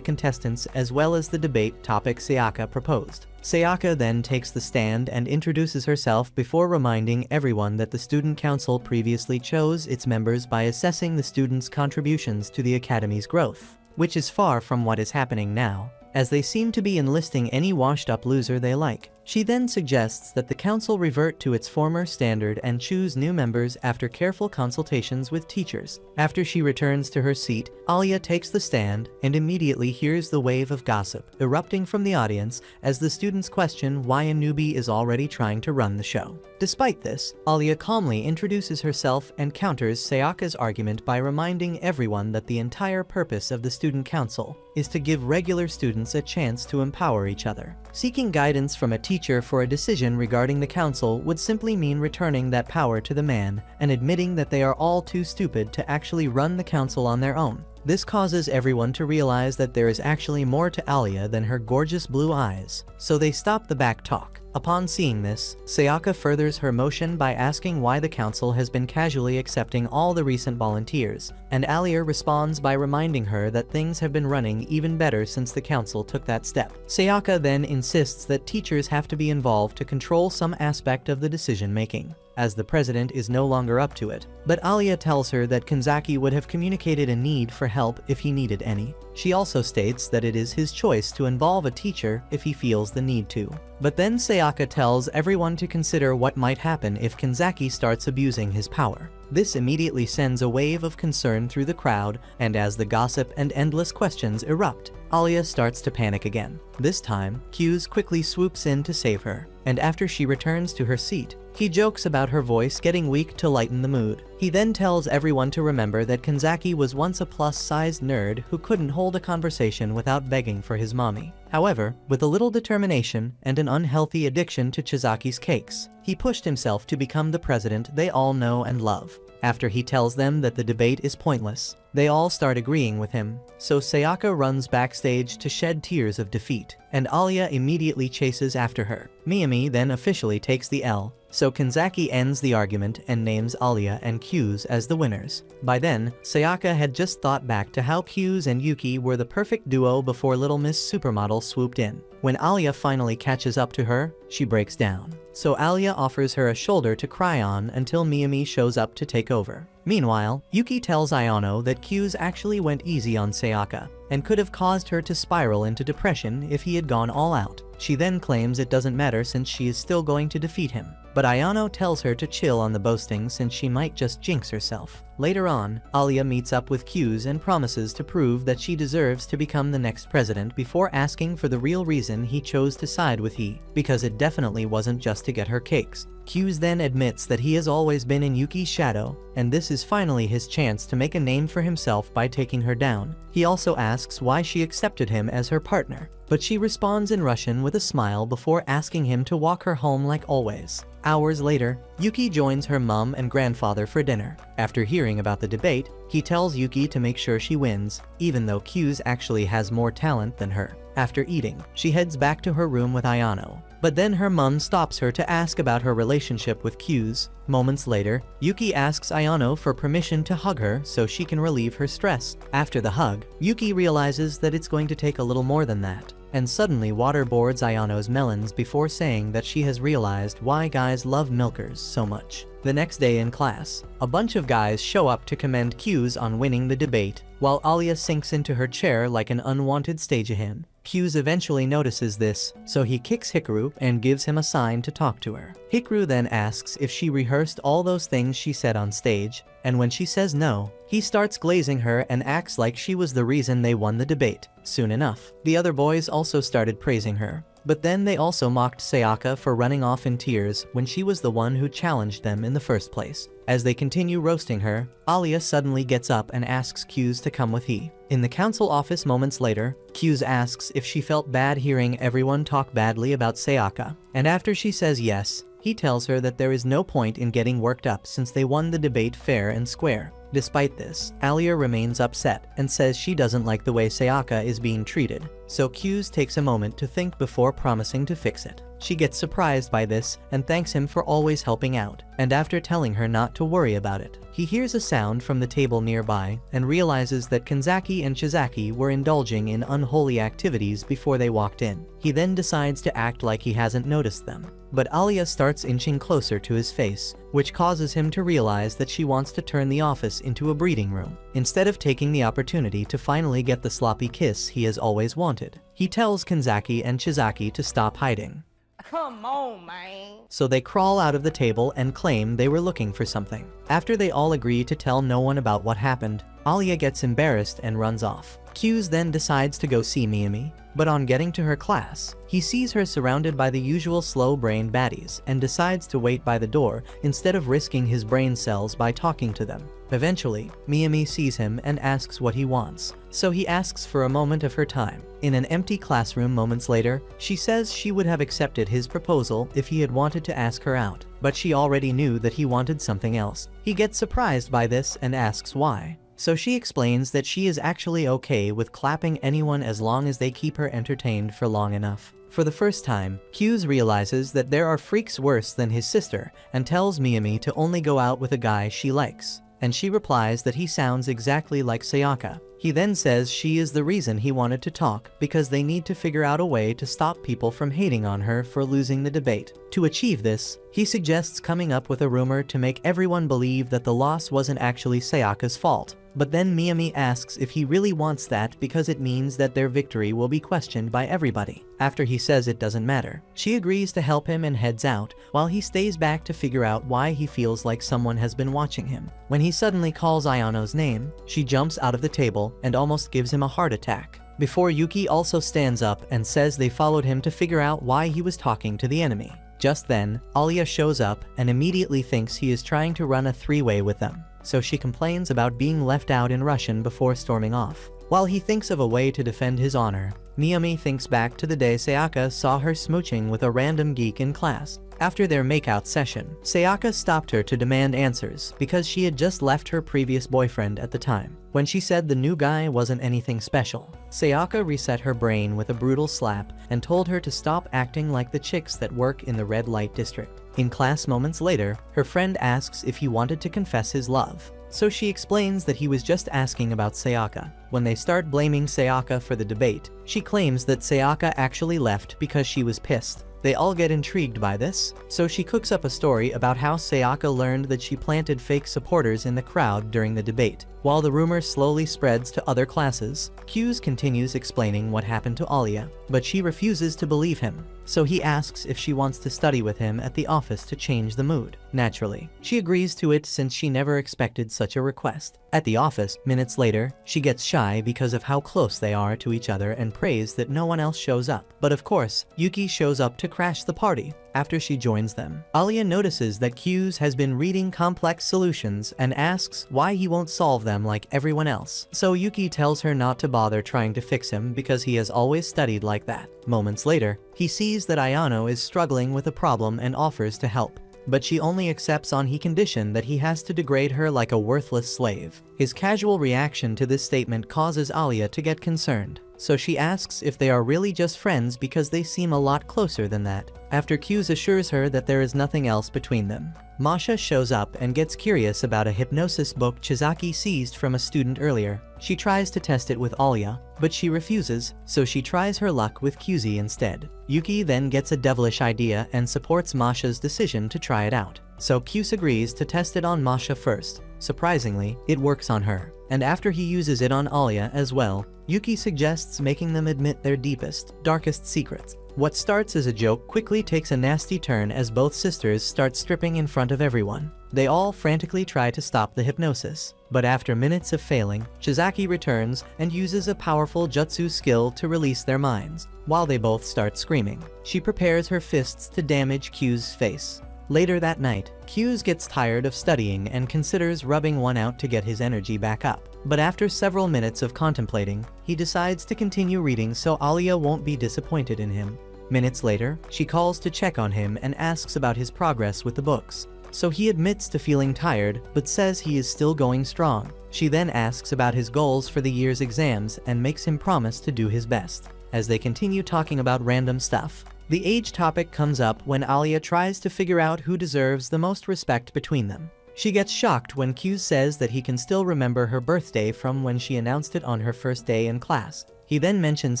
contestants as well as the debate topic Sayaka proposed. Sayaka then takes the stand and introduces herself before reminding everyone that the student council previously chose its members by assessing the students' contributions to the academy's growth, which is far from what is happening now, as they seem to be enlisting any washed-up loser they like. She then suggests that the council revert to its former standard and choose new members after careful consultations with teachers. After she returns to her seat, Alia takes the stand and immediately hears the wave of gossip erupting from the audience as the students question why a newbie is already trying to run the show. Despite this, Alia calmly introduces herself and counters Sayaka's argument by reminding everyone that the entire purpose of the student council is to give regular students a chance to empower each other. Seeking guidance from a teacher for a decision regarding the council would simply mean returning that power to the man and admitting that they are all too stupid to actually run the council on their own. This causes everyone to realize that there is actually more to Alia than her gorgeous blue eyes, so they stop the back talk. Upon seeing this, Sayaka furthers her motion by asking why the council has been casually accepting all the recent volunteers, and Alia responds by reminding her that things have been running even better since the council took that step. Sayaka then insists that teachers have to be involved to control some aspect of the decision-making, as the president is no longer up to it. But Alia tells her that Kanzaki would have communicated a need for help if he needed any. She also states that it is his choice to involve a teacher if he feels the need to. But then Sayaka tells everyone to consider what might happen if Kanzaki starts abusing his power. This immediately sends a wave of concern through the crowd, and as the gossip and endless questions erupt, Alia starts to panic again. This time, Q's quickly swoops in to save her, and after she returns to her seat, he jokes about her voice getting weak to lighten the mood. He then tells everyone to remember that Kanzaki was once a plus-sized nerd who couldn't hold a conversation without begging for his mommy. However, with a little determination and an unhealthy addiction to Chizaki's cakes, he pushed himself to become the president they all know and love. After he tells them that the debate is pointless, they all start agreeing with him, so Sayaka runs backstage to shed tears of defeat, and Alia immediately chases after her. Miyami then officially takes the L, so Kanzaki ends the argument and names Alia and Q's as the winners. By then, Sayaka had just thought back to how Q's and Yuki were the perfect duo before Little Miss Supermodel swooped in. When Alia finally catches up to her, she breaks down. So Alia offers her a shoulder to cry on until Miyami shows up to take over. Meanwhile, Yuki tells Ayano that Q's actually went easy on Sayaka, and could have caused her to spiral into depression if he had gone all out. She then claims it doesn't matter since she is still going to defeat him. But Ayano tells her to chill on the boasting since she might just jinx herself. Later on, Alia meets up with Q's and promises to prove that she deserves to become the next president before asking for the real reason he chose to side with he, because it definitely wasn't just to get her cakes. Q's then admits that he has always been in Yuki's shadow, and this is finally his chance to make a name for himself by taking her down. He also asks why she accepted him as her partner, but she responds in Russian with a smile before asking him to walk her home like always. Hours later, Yuki joins her mom and grandfather for dinner. After hearing about the debate, he tells Yuki to make sure she wins, even though Q's actually has more talent than her. After eating, she heads back to her room with Ayano, but then her mom stops her to ask about her relationship with Q's. Moments later, Yuki asks Ayano for permission to hug her so she can relieve her stress. After the hug, Yuki realizes that it's going to take a little more than that, and suddenly waterboards Ayano's melons before saying that she has realized why guys love milkers so much. The next day in class, a bunch of guys show up to commend Q's on winning the debate, while Alia sinks into her chair like an unwanted stagehand. Q's eventually notices this, so he kicks Hikaru and gives him a sign to talk to her. Hikaru then asks if she rehearsed all those things she said on stage, and when she says no, he starts glazing her and acts like she was the reason they won the debate. Soon enough, the other boys also started praising her, but then they also mocked Sayaka for running off in tears when she was the one who challenged them in the first place. As they continue roasting her, Alia suddenly gets up and asks Q's to come with he. In the council office moments later, Q's asks if she felt bad hearing everyone talk badly about Sayaka, and after she says yes, he tells her that there is no point in getting worked up since they won the debate fair and square. Despite this, Alia remains upset and says she doesn't like the way Sayaka is being treated, so Q's takes a moment to think before promising to fix it. She gets surprised by this and thanks him for always helping out, and after telling her not to worry about it, he hears a sound from the table nearby and realizes that Kanzaki and Chizaki were indulging in unholy activities before they walked in. He then decides to act like he hasn't noticed them, but Alia starts inching closer to his face, which causes him to realize that she wants to turn the office into a breeding room, instead of taking the opportunity to finally get the sloppy kiss he has always wanted. He tells Kanzaki and Chizaki to stop hiding.
Come on, man.
So they crawl out of the table and claim they were looking for something. After they all agree to tell no one about what happened, Alia gets embarrassed and runs off. Q's then decides to go see Miyami, but on getting to her class, he sees her surrounded by the usual slow-brained baddies and decides to wait by the door instead of risking his brain cells by talking to them. Eventually, Miyami sees him and asks what he wants, so he asks for a moment of her time. In an empty classroom moments later, she says she would have accepted his proposal if he had wanted to ask her out, but she already knew that he wanted something else. He gets surprised by this and asks why. so she explains that she is actually okay with clapping anyone as long as they keep her entertained for long enough. For the first time, Q's realizes that there are freaks worse than his sister and tells Miyami to only go out with a guy she likes, and she replies that he sounds exactly like Sayaka. He then says she is the reason he wanted to talk because they need to figure out a way to stop people from hating on her for losing the debate. To achieve this, he suggests coming up with a rumor to make everyone believe that the loss wasn't actually Sayaka's fault. But then Miyami asks if he really wants that because it means that their victory will be questioned by everybody. After he says it doesn't matter, she agrees to help him and heads out, while he stays back to figure out why he feels like someone has been watching him. When he suddenly calls Ayano's name, she jumps out of the table and almost gives him a heart attack. Before Yuki also stands up and says they followed him to figure out why he was talking to the enemy. Just then, Alia shows up and immediately thinks he is trying to run a three-way with them, so she complains about being left out in Russian before storming off. While he thinks of a way to defend his honor, Miyami thinks back to the day Sayaka saw her smooching with a random geek in class. After their makeout session, Sayaka stopped her to demand answers because she had just left her previous boyfriend at the time. When she said the new guy wasn't anything special, Sayaka reset her brain with a brutal slap and told her to stop acting like the chicks that work in the red light district. In class moments later, her friend asks if he wanted to confess his love, so she explains that he was just asking about Sayaka. When they start blaming Sayaka for the debate, she claims that Sayaka actually left because she was pissed. They all get intrigued by this, so she cooks up a story about how Sayaka learned that she planted fake supporters in the crowd during the debate. While the rumor slowly spreads to other classes, Q's continues explaining what happened to Alia, but she refuses to believe him, so he asks if she wants to study with him at the office to change the mood. Naturally, she agrees to it since she never expected such a request. At the office, minutes later, she gets shy because of how close they are to each other and prays that no one else shows up. But of course, Yuki shows up to crash the party. After she joins them, Alia notices that Q's has been reading complex solutions and asks why he won't solve them like everyone else. So Yuki tells her not to bother trying to fix him because he has always studied like that. Moments later, he sees that Ayano is struggling with a problem and offers to help, but she only accepts on the condition that he has to degrade her like a worthless slave. His casual reaction to this statement causes Alia to get concerned, so she asks if they are really just friends because they seem a lot closer than that. After Q's assures her that there is nothing else between them, Masha shows up and gets curious about a hypnosis book Chizaki seized from a student earlier. She tries to test it with Alia, but she refuses, so she tries her luck with QZ instead. Yuki then gets a devilish idea and supports Masha's decision to try it out, so Q's agrees to test it on Masha first. Surprisingly, it works on her, and after he uses it on Alia as well, Yuki suggests making them admit their deepest, darkest secrets. What starts as a joke quickly takes a nasty turn as both sisters start stripping in front of everyone. They all frantically try to stop the hypnosis, but after minutes of failing, Shizaki returns and uses a powerful jutsu skill to release their minds. While they both start screaming, she prepares her fists to damage Q's face. Later that night, Q's gets tired of studying and considers rubbing one out to get his energy back up. But after several minutes of contemplating, he decides to continue reading so Alia won't be disappointed in him. Minutes later, she calls to check on him and asks about his progress with the books. So he admits to feeling tired, but says he is still going strong. She then asks about his goals for the year's exams and makes him promise to do his best. As they continue talking about random stuff, the age topic comes up when Alia tries to figure out who deserves the most respect between them. She gets shocked when Q says that he can still remember her birthday from when she announced it on her first day in class. He then mentions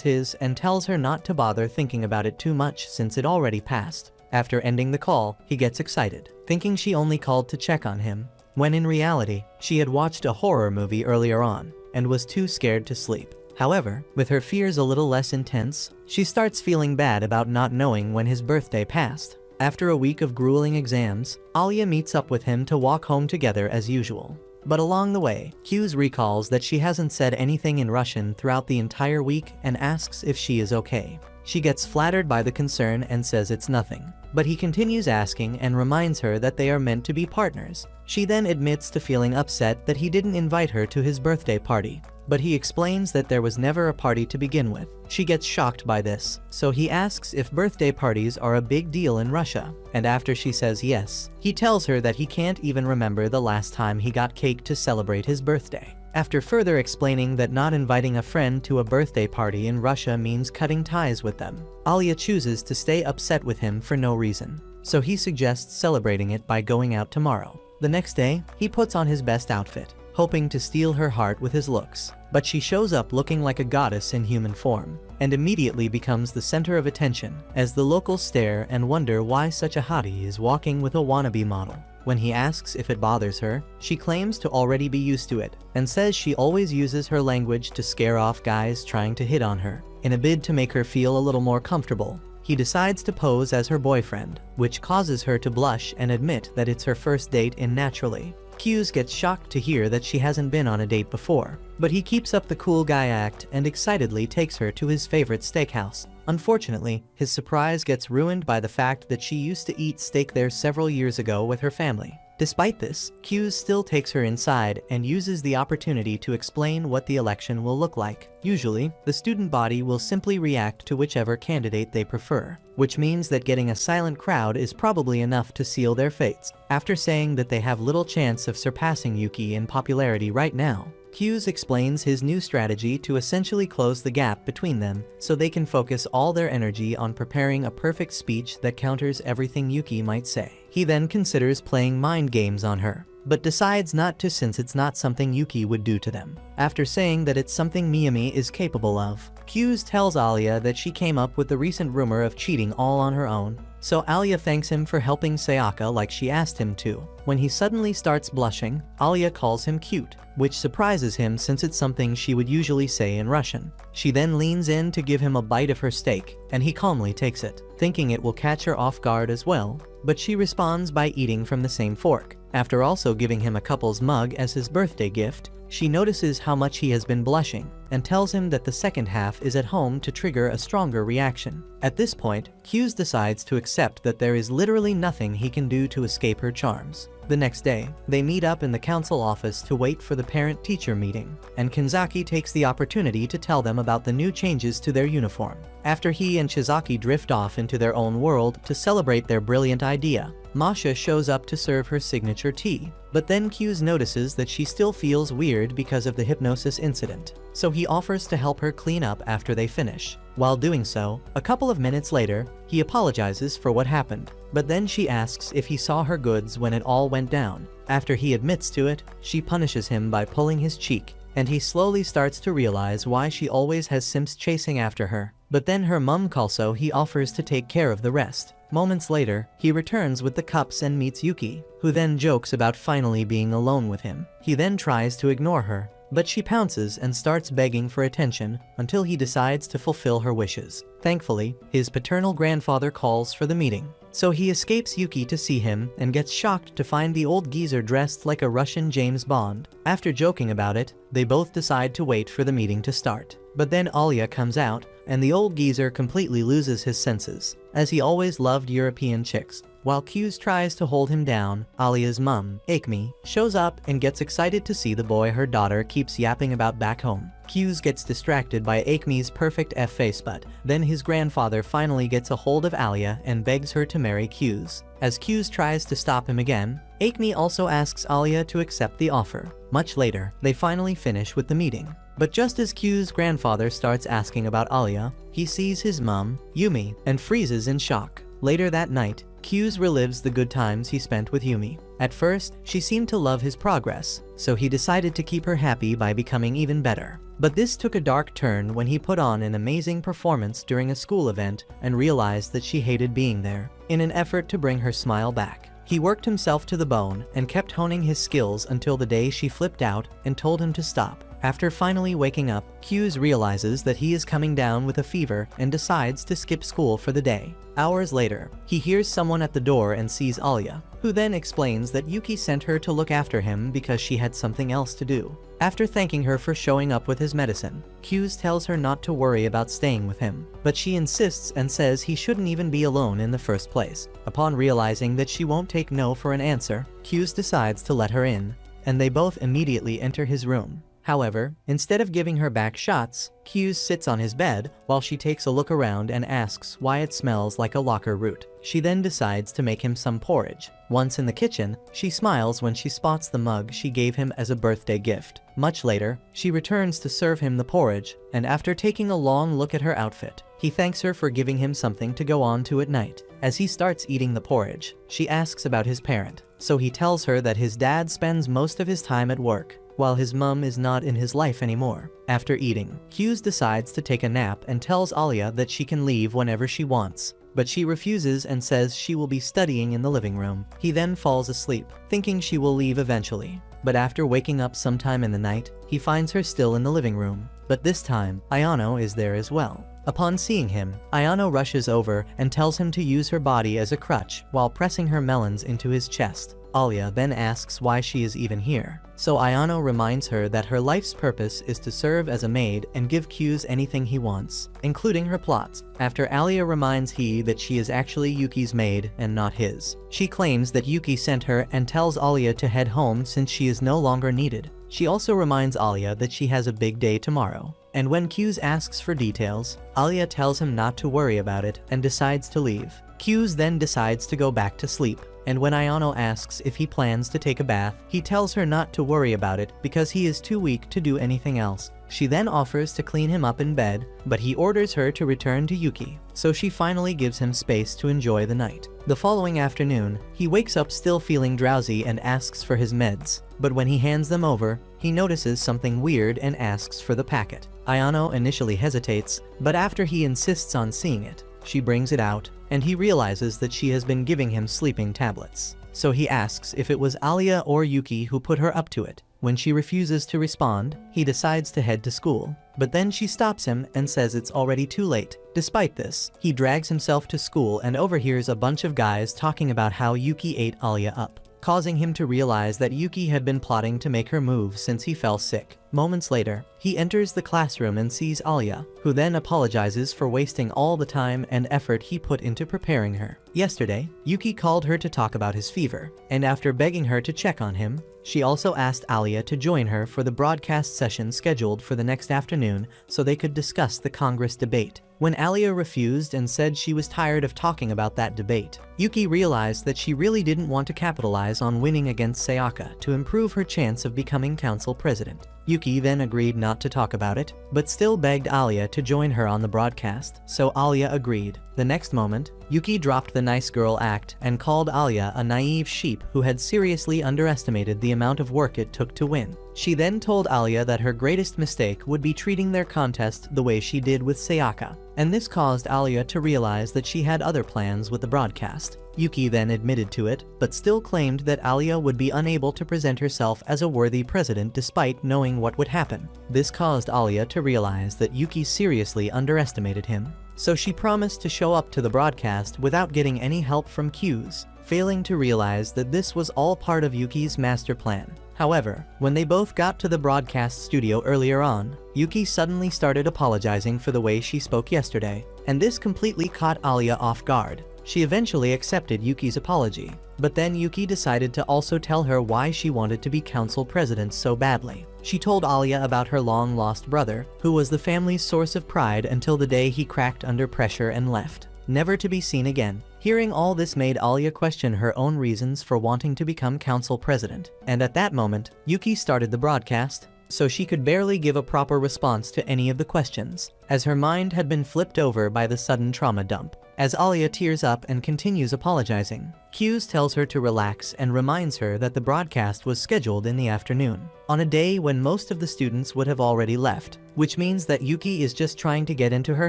his and tells her not to bother thinking about it too much since it already passed. After ending the call, he gets excited, thinking she only called to check on him, when in reality, she had watched a horror movie earlier on and was too scared to sleep. However, with her fears a little less intense, she starts feeling bad about not knowing when his birthday passed. After a week of grueling exams, Alia meets up with him to walk home together as usual. But along the way, Q's recalls that she hasn't said anything in Russian throughout the entire week and asks if she is okay. She gets flattered by the concern and says it's nothing, but he continues asking and reminds her that they are meant to be partners. She then admits to feeling upset that he didn't invite her to his birthday party, but he explains that there was never a party to begin with. She gets shocked by this, so he asks if birthday parties are a big deal in Russia, and after she says yes, he tells her that he can't even remember the last time he got cake to celebrate his birthday. After further explaining that not inviting a friend to a birthday party in Russia means cutting ties with them, Alia chooses to stay upset with him for no reason. So he suggests celebrating it by going out tomorrow. The next day, he puts on his best outfit, hoping to steal her heart with his looks. But she shows up looking like a goddess in human form, and immediately becomes the center of attention, as the locals stare and wonder why such a hottie is walking with a wannabe model. When he asks if it bothers her, she claims to already be used to it, and says she always uses her language to scare off guys trying to hit on her. In a bid to make her feel a little more comfortable, he decides to pose as her boyfriend, which causes her to blush and admit that it's her first date in naturally. Hughes gets shocked to hear that she hasn't been on a date before, but he keeps up the cool guy act and excitedly takes her to his favorite steakhouse. Unfortunately, his surprise gets ruined by the fact that she used to eat steak there several years ago with her family. Despite this, Hughes still takes her inside and uses the opportunity to explain what the election will look like. Usually, the student body will simply react to whichever candidate they prefer, which means that getting a silent crowd is probably enough to seal their fates. After saying that they have little chance of surpassing Yuki in popularity right now, Hughes explains his new strategy to essentially close the gap between them so they can focus all their energy on preparing a perfect speech that counters everything Yuki might say. He then considers playing mind games on her, but decides not to since it's not something Yuki would do to them. After saying that it's something Miyami is capable of, Hughes tells Alia that she came up with the recent rumor of cheating all on her own, so Alia thanks him for helping Sayaka like she asked him to. When he suddenly starts blushing, Alia calls him cute, which surprises him since it's something she would usually say in Russian. She then leans in to give him a bite of her steak, and he calmly takes it, thinking it will catch her off guard as well, but she responds by eating from the same fork. After also giving him a couple's mug as his birthday gift, she notices how much he has been blushing, and tells him that the second half is at home to trigger a stronger reaction. At this point, Hughes decides to accept that there is literally nothing he can do to escape her charms. The next day, they meet up in the council office to wait for the parent-teacher meeting, and Kanzaki takes the opportunity to tell them about the new changes to their uniform. After he and Shizaki drift off into their own world to celebrate their brilliant idea, Masha shows up to serve her signature tea, but then Hughes notices that she still feels weird because of the hypnosis incident, so he offers to help her clean up after they finish. While doing so, a couple of minutes later, he apologizes for what happened, but then she asks if he saw her goods when it all went down. After he admits to it, she punishes him by pulling his cheek, and he slowly starts to realize why she always has simps chasing after her. But then her mum calls, so he offers to take care of the rest. Moments later, he returns with the cups and meets Yuki, who then jokes about finally being alone with him. He then tries to ignore her, but she pounces and starts begging for attention until he decides to fulfill her wishes. Thankfully, his paternal grandfather calls for the meeting, so he escapes Yuki to see him and gets shocked to find the old geezer dressed like a Russian James Bond. After joking about it, they both decide to wait for the meeting to start. But then Alia comes out, and the old geezer completely loses his senses, as he always loved European chicks. While Hughes tries to hold him down, Alia's mum, Akemi, shows up and gets excited to see the boy her daughter keeps yapping about back home. Hughes gets distracted by Akemi's perfect F-face, but then his grandfather finally gets a hold of Alia and begs her to marry Hughes. As Hughes tries to stop him again, Akemi also asks Alia to accept the offer. Much later, they finally finish with the meeting. But just as Hughes' grandfather starts asking about Alia, he sees his mum, Yumi, and freezes in shock. Later that night, Hughes relives the good times he spent with Yumi. At first, she seemed to love his progress, so he decided to keep her happy by becoming even better. But this took a dark turn when he put on an amazing performance during a school event and realized that she hated being there. In an effort to bring her smile back, he worked himself to the bone and kept honing his skills until the day she flipped out and told him to stop. After finally waking up, Hughes realizes that he is coming down with a fever and decides to skip school for the day. Hours later, he hears someone at the door and sees Alia, who then explains that Yuki sent her to look after him because she had something else to do. After thanking her for showing up with his medicine, Hughes tells her not to worry about staying with him, but she insists and says he shouldn't even be alone in the first place. Upon realizing that she won't take no for an answer, Hughes decides to let her in, and they both immediately enter his room. However, instead of giving her back shots, Q's sits on his bed while she takes a look around and asks why it smells like a locker root. She then decides to make him some porridge. Once in the kitchen, she smiles when she spots the mug she gave him as a birthday gift. Much later, she returns to serve him the porridge, and after taking a long look at her outfit, he thanks her for giving him something to go on to at night. As he starts eating the porridge, she asks about his parent, so he tells her that his dad spends most of his time at work, while his mum is not in his life anymore. After eating, Hughes decides to take a nap and tells Alia that she can leave whenever she wants, but she refuses and says she will be studying in the living room. He then falls asleep, thinking she will leave eventually. But after waking up sometime in the night, he finds her still in the living room. But this time, Ayano is there as well. Upon seeing him, Ayano rushes over and tells him to use her body as a crutch while pressing her melons into his chest. Alia then asks why she is even here. So Ayano reminds her that her life's purpose is to serve as a maid and give Q's anything he wants, including her plots. After Alia reminds he that she is actually Yuki's maid and not his, she claims that Yuki sent her and tells Alia to head home since she is no longer needed. She also reminds Alia that she has a big day tomorrow. And when Q's asks for details, Alia tells him not to worry about it and decides to leave. Q's then decides to go back to sleep, and when Ayano asks if he plans to take a bath, he tells her not to worry about it because he is too weak to do anything else. She then offers to clean him up in bed, but he orders her to return to Yuki, so she finally gives him space to enjoy the night. The following afternoon, he wakes up still feeling drowsy and asks for his meds, but when he hands them over, he notices something weird and asks for the packet. Ayano initially hesitates, but after he insists on seeing it, she brings it out, and he realizes that she has been giving him sleeping tablets. So he asks if it was Alia or Yuki who put her up to it. When she refuses to respond, he decides to head to school. But then she stops him and says it's already too late. Despite this, he drags himself to school and overhears a bunch of guys talking about how Yuki ate Alia up, causing him to realize that Yuki had been plotting to make her move since he fell sick. Moments later, he enters the classroom and sees Alia, who then apologizes for wasting all the time and effort he put into preparing her. Yesterday, Yuki called her to talk about his fever, and after begging her to check on him, she also asked Alia to join her for the broadcast session scheduled for the next afternoon so they could discuss the Congress debate. When Alia refused and said she was tired of talking about that debate, Yuki realized that she really didn't want to capitalize on winning against Sayaka to improve her chance of becoming council president. Yuki then agreed not to talk about it, but still begged Alia to join her on the broadcast, so Alia agreed. The next moment, Yuki dropped the nice girl act and called Alia a naive sheep who had seriously underestimated the amount of work it took to win. She then told Alia that her greatest mistake would be treating their contest the way she did with Sayaka, and this caused Alia to realize that she had other plans with the broadcast. Yuki then admitted to it, but still claimed that Alia would be unable to present herself as a worthy president despite knowing what would happen. This caused Alia to realize that Yuki seriously underestimated him, so she promised to show up to the broadcast without getting any help from Q's, failing to realize that this was all part of Yuki's master plan. However, when they both got to the broadcast studio earlier on, Yuki suddenly started apologizing for the way she spoke yesterday, and this completely caught Alia off guard. She eventually accepted Yuki's apology, but then Yuki decided to also tell her why she wanted to be council president so badly. She told Alia about her long-lost brother, who was the family's source of pride until the day he cracked under pressure and left, never to be seen again. Hearing all this made Alia question her own reasons for wanting to become council president, and at that moment, Yuki started the broadcast, so she could barely give a proper response to any of the questions, as her mind had been flipped over by the sudden trauma dump. As Alia tears up and continues apologizing, Q's tells her to relax and reminds her that the broadcast was scheduled in the afternoon, on a day when most of the students would have already left, which means that Yuki is just trying to get into her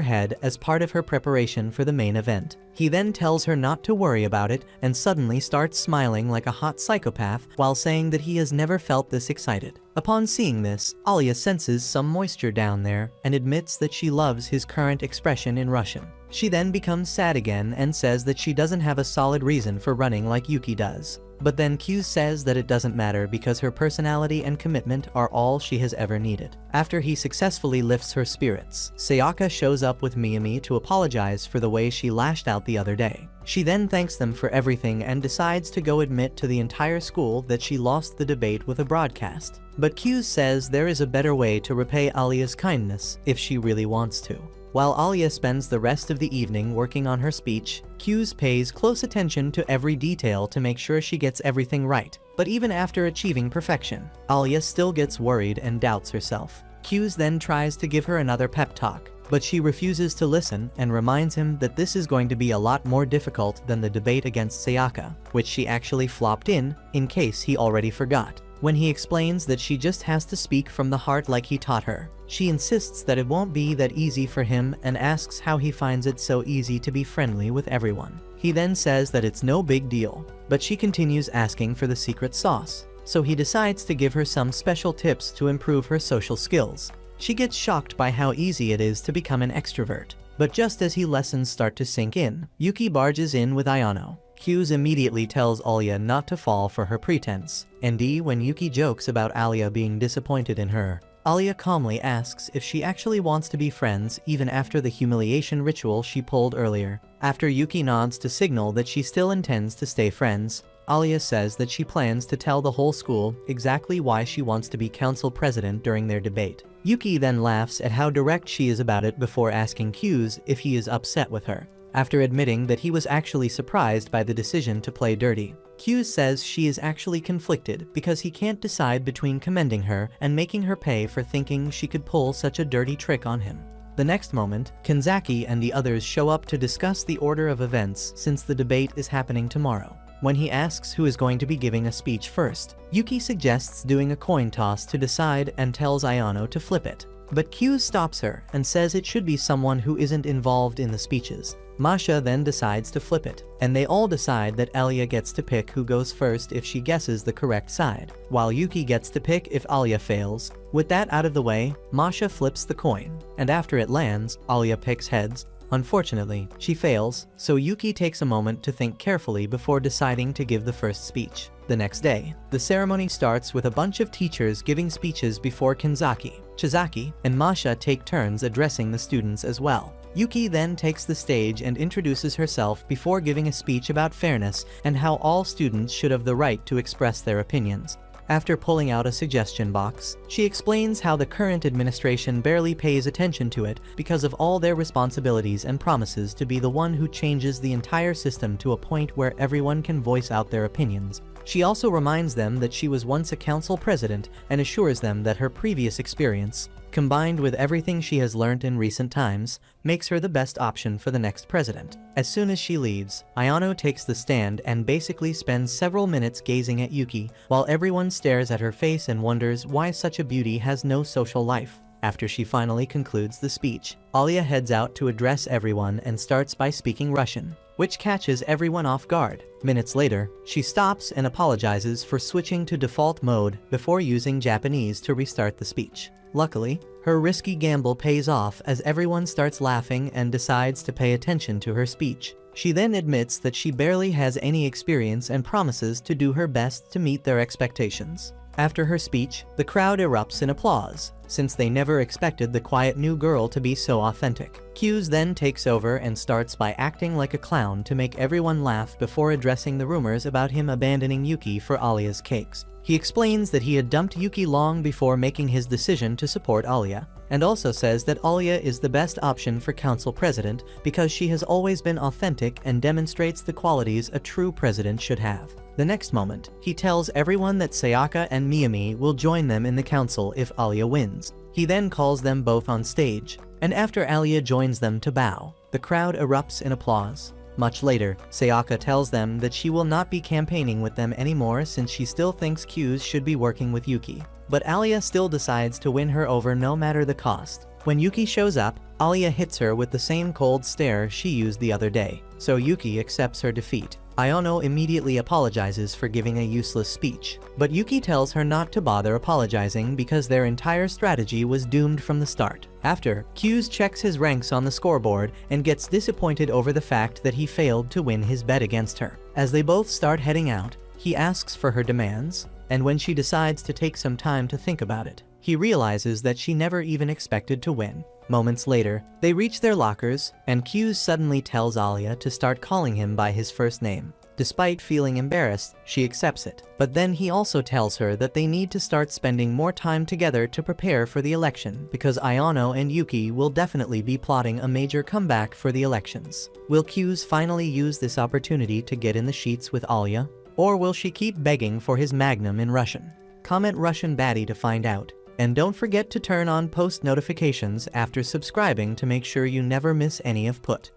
head as part of her preparation for the main event. He then tells her not to worry about it and suddenly starts smiling like a hot psychopath while saying that he has never felt this excited. Upon seeing this, Alia senses some moisture down there and admits that she loves his current expression in Russian. She then becomes sad again and says that she doesn't have a solid reason for running like Yuki does. But then Q says that it doesn't matter because her personality and commitment are all she has ever needed. After he successfully lifts her spirits, Sayaka shows up with Miyami to apologize for the way she lashed out the other day. She then thanks them for everything and decides to go admit to the entire school that she lost the debate with a broadcast. But Q says there is a better way to repay Alia's kindness if she really wants to. While Alia spends the rest of the evening working on her speech, Q's pays close attention to every detail to make sure she gets everything right. But even after achieving perfection, Alia still gets worried and doubts herself. Q's then tries to give her another pep talk, but she refuses to listen and reminds him that this is going to be a lot more difficult than the debate against Sayaka, which she actually flopped in case he already forgot. When he explains that she just has to speak from the heart like he taught her, she insists that it won't be that easy for him and asks how he finds it so easy to be friendly with everyone. He then says that it's no big deal, but she continues asking for the secret sauce, so he decides to give her some special tips to improve her social skills. She gets shocked by how easy it is to become an extrovert, but just as his lessons start to sink in, Yuki barges in with Ayano. Q's immediately tells Alia not to fall for her pretense, and when Yuki jokes about Alia being disappointed in her, Alia calmly asks if she actually wants to be friends even after the humiliation ritual she pulled earlier. After Yuki nods to signal that she still intends to stay friends, Alia says that she plans to tell the whole school exactly why she wants to be council president during their debate. Yuki then laughs at how direct she is about it before asking Q's if he is upset with her. After admitting that he was actually surprised by the decision to play dirty, Q says she is actually conflicted because he can't decide between commending her and making her pay for thinking she could pull such a dirty trick on him. The next moment, Kanzaki and the others show up to discuss the order of events since the debate is happening tomorrow. When he asks who is going to be giving a speech first, Yuki suggests doing a coin toss to decide and tells Ayano to flip it. But Q stops her and says it should be someone who isn't involved in the speeches. Masha then decides to flip it, and they all decide that Alia gets to pick who goes first if she guesses the correct side, while Yuki gets to pick if Alia fails. With that out of the way, Masha flips the coin, and after it lands, Alia picks heads. Unfortunately, she fails, so Yuki takes a moment to think carefully before deciding to give the first speech. The next day, the ceremony starts with a bunch of teachers giving speeches before Kanzaki, Chizaki, and Masha take turns addressing the students as well. Yuki then takes the stage and introduces herself before giving a speech about fairness and how all students should have the right to express their opinions. After pulling out a suggestion box, she explains how the current administration barely pays attention to it because of all their responsibilities and promises to be the one who changes the entire system to a point where everyone can voice out their opinions. She also reminds them that she was once a council president and assures them that her previous experience, combined with everything she has learned in recent times, makes her the best option for the next president. As soon as she leaves, Ayano takes the stand and basically spends several minutes gazing at Yuki, while everyone stares at her face and wonders why such a beauty has no social life. After she finally concludes the speech, Alia heads out to address everyone and starts by speaking Russian, which catches everyone off guard. Minutes later, she stops and apologizes for switching to default mode before using Japanese to restart the speech. Luckily, her risky gamble pays off as everyone starts laughing and decides to pay attention to her speech. She then admits that she barely has any experience and promises to do her best to meet their expectations. After her speech, the crowd erupts in applause, since they never expected the quiet new girl to be so authentic. Q's then takes over and starts by acting like a clown to make everyone laugh before addressing the rumors about him abandoning Yuki for Alia's cakes. He explains that he had dumped Yuki long before making his decision to support Alia, and also says that Alia is the best option for council president because she has always been authentic and demonstrates the qualities a true president should have. The next moment, he tells everyone that Sayaka and Miyami will join them in the council if Alia wins. He then calls them both on stage, and after Alia joins them to bow, the crowd erupts in applause. Much later, Sayaka tells them that she will not be campaigning with them anymore since she still thinks Q's should be working with Yuki. But Alia still decides to win her over no matter the cost. When Yuki shows up, Alia hits her with the same cold stare she used the other day, so Yuki accepts her defeat. Ayano immediately apologizes for giving a useless speech, but Yuki tells her not to bother apologizing because their entire strategy was doomed from the start. After, Q's checks his ranks on the scoreboard and gets disappointed over the fact that he failed to win his bet against her. As they both start heading out, He asks for her demands, and when she decides to take some time to think about it, he realizes that she never even expected to win. Moments later, they reach their lockers, and Q's suddenly tells Alia to start calling him by his first name. Despite feeling embarrassed, she accepts it. But then he also tells her that they need to start spending more time together to prepare for the election, because Ayano and Yuki will definitely be plotting a major comeback for the elections. Will Q's finally use this opportunity to get in the sheets with Alia? Or will she keep begging for his magnum in Russian? Comment Russian baddie to find out. And don't forget to turn on post notifications after subscribing to make sure you never miss any of Put.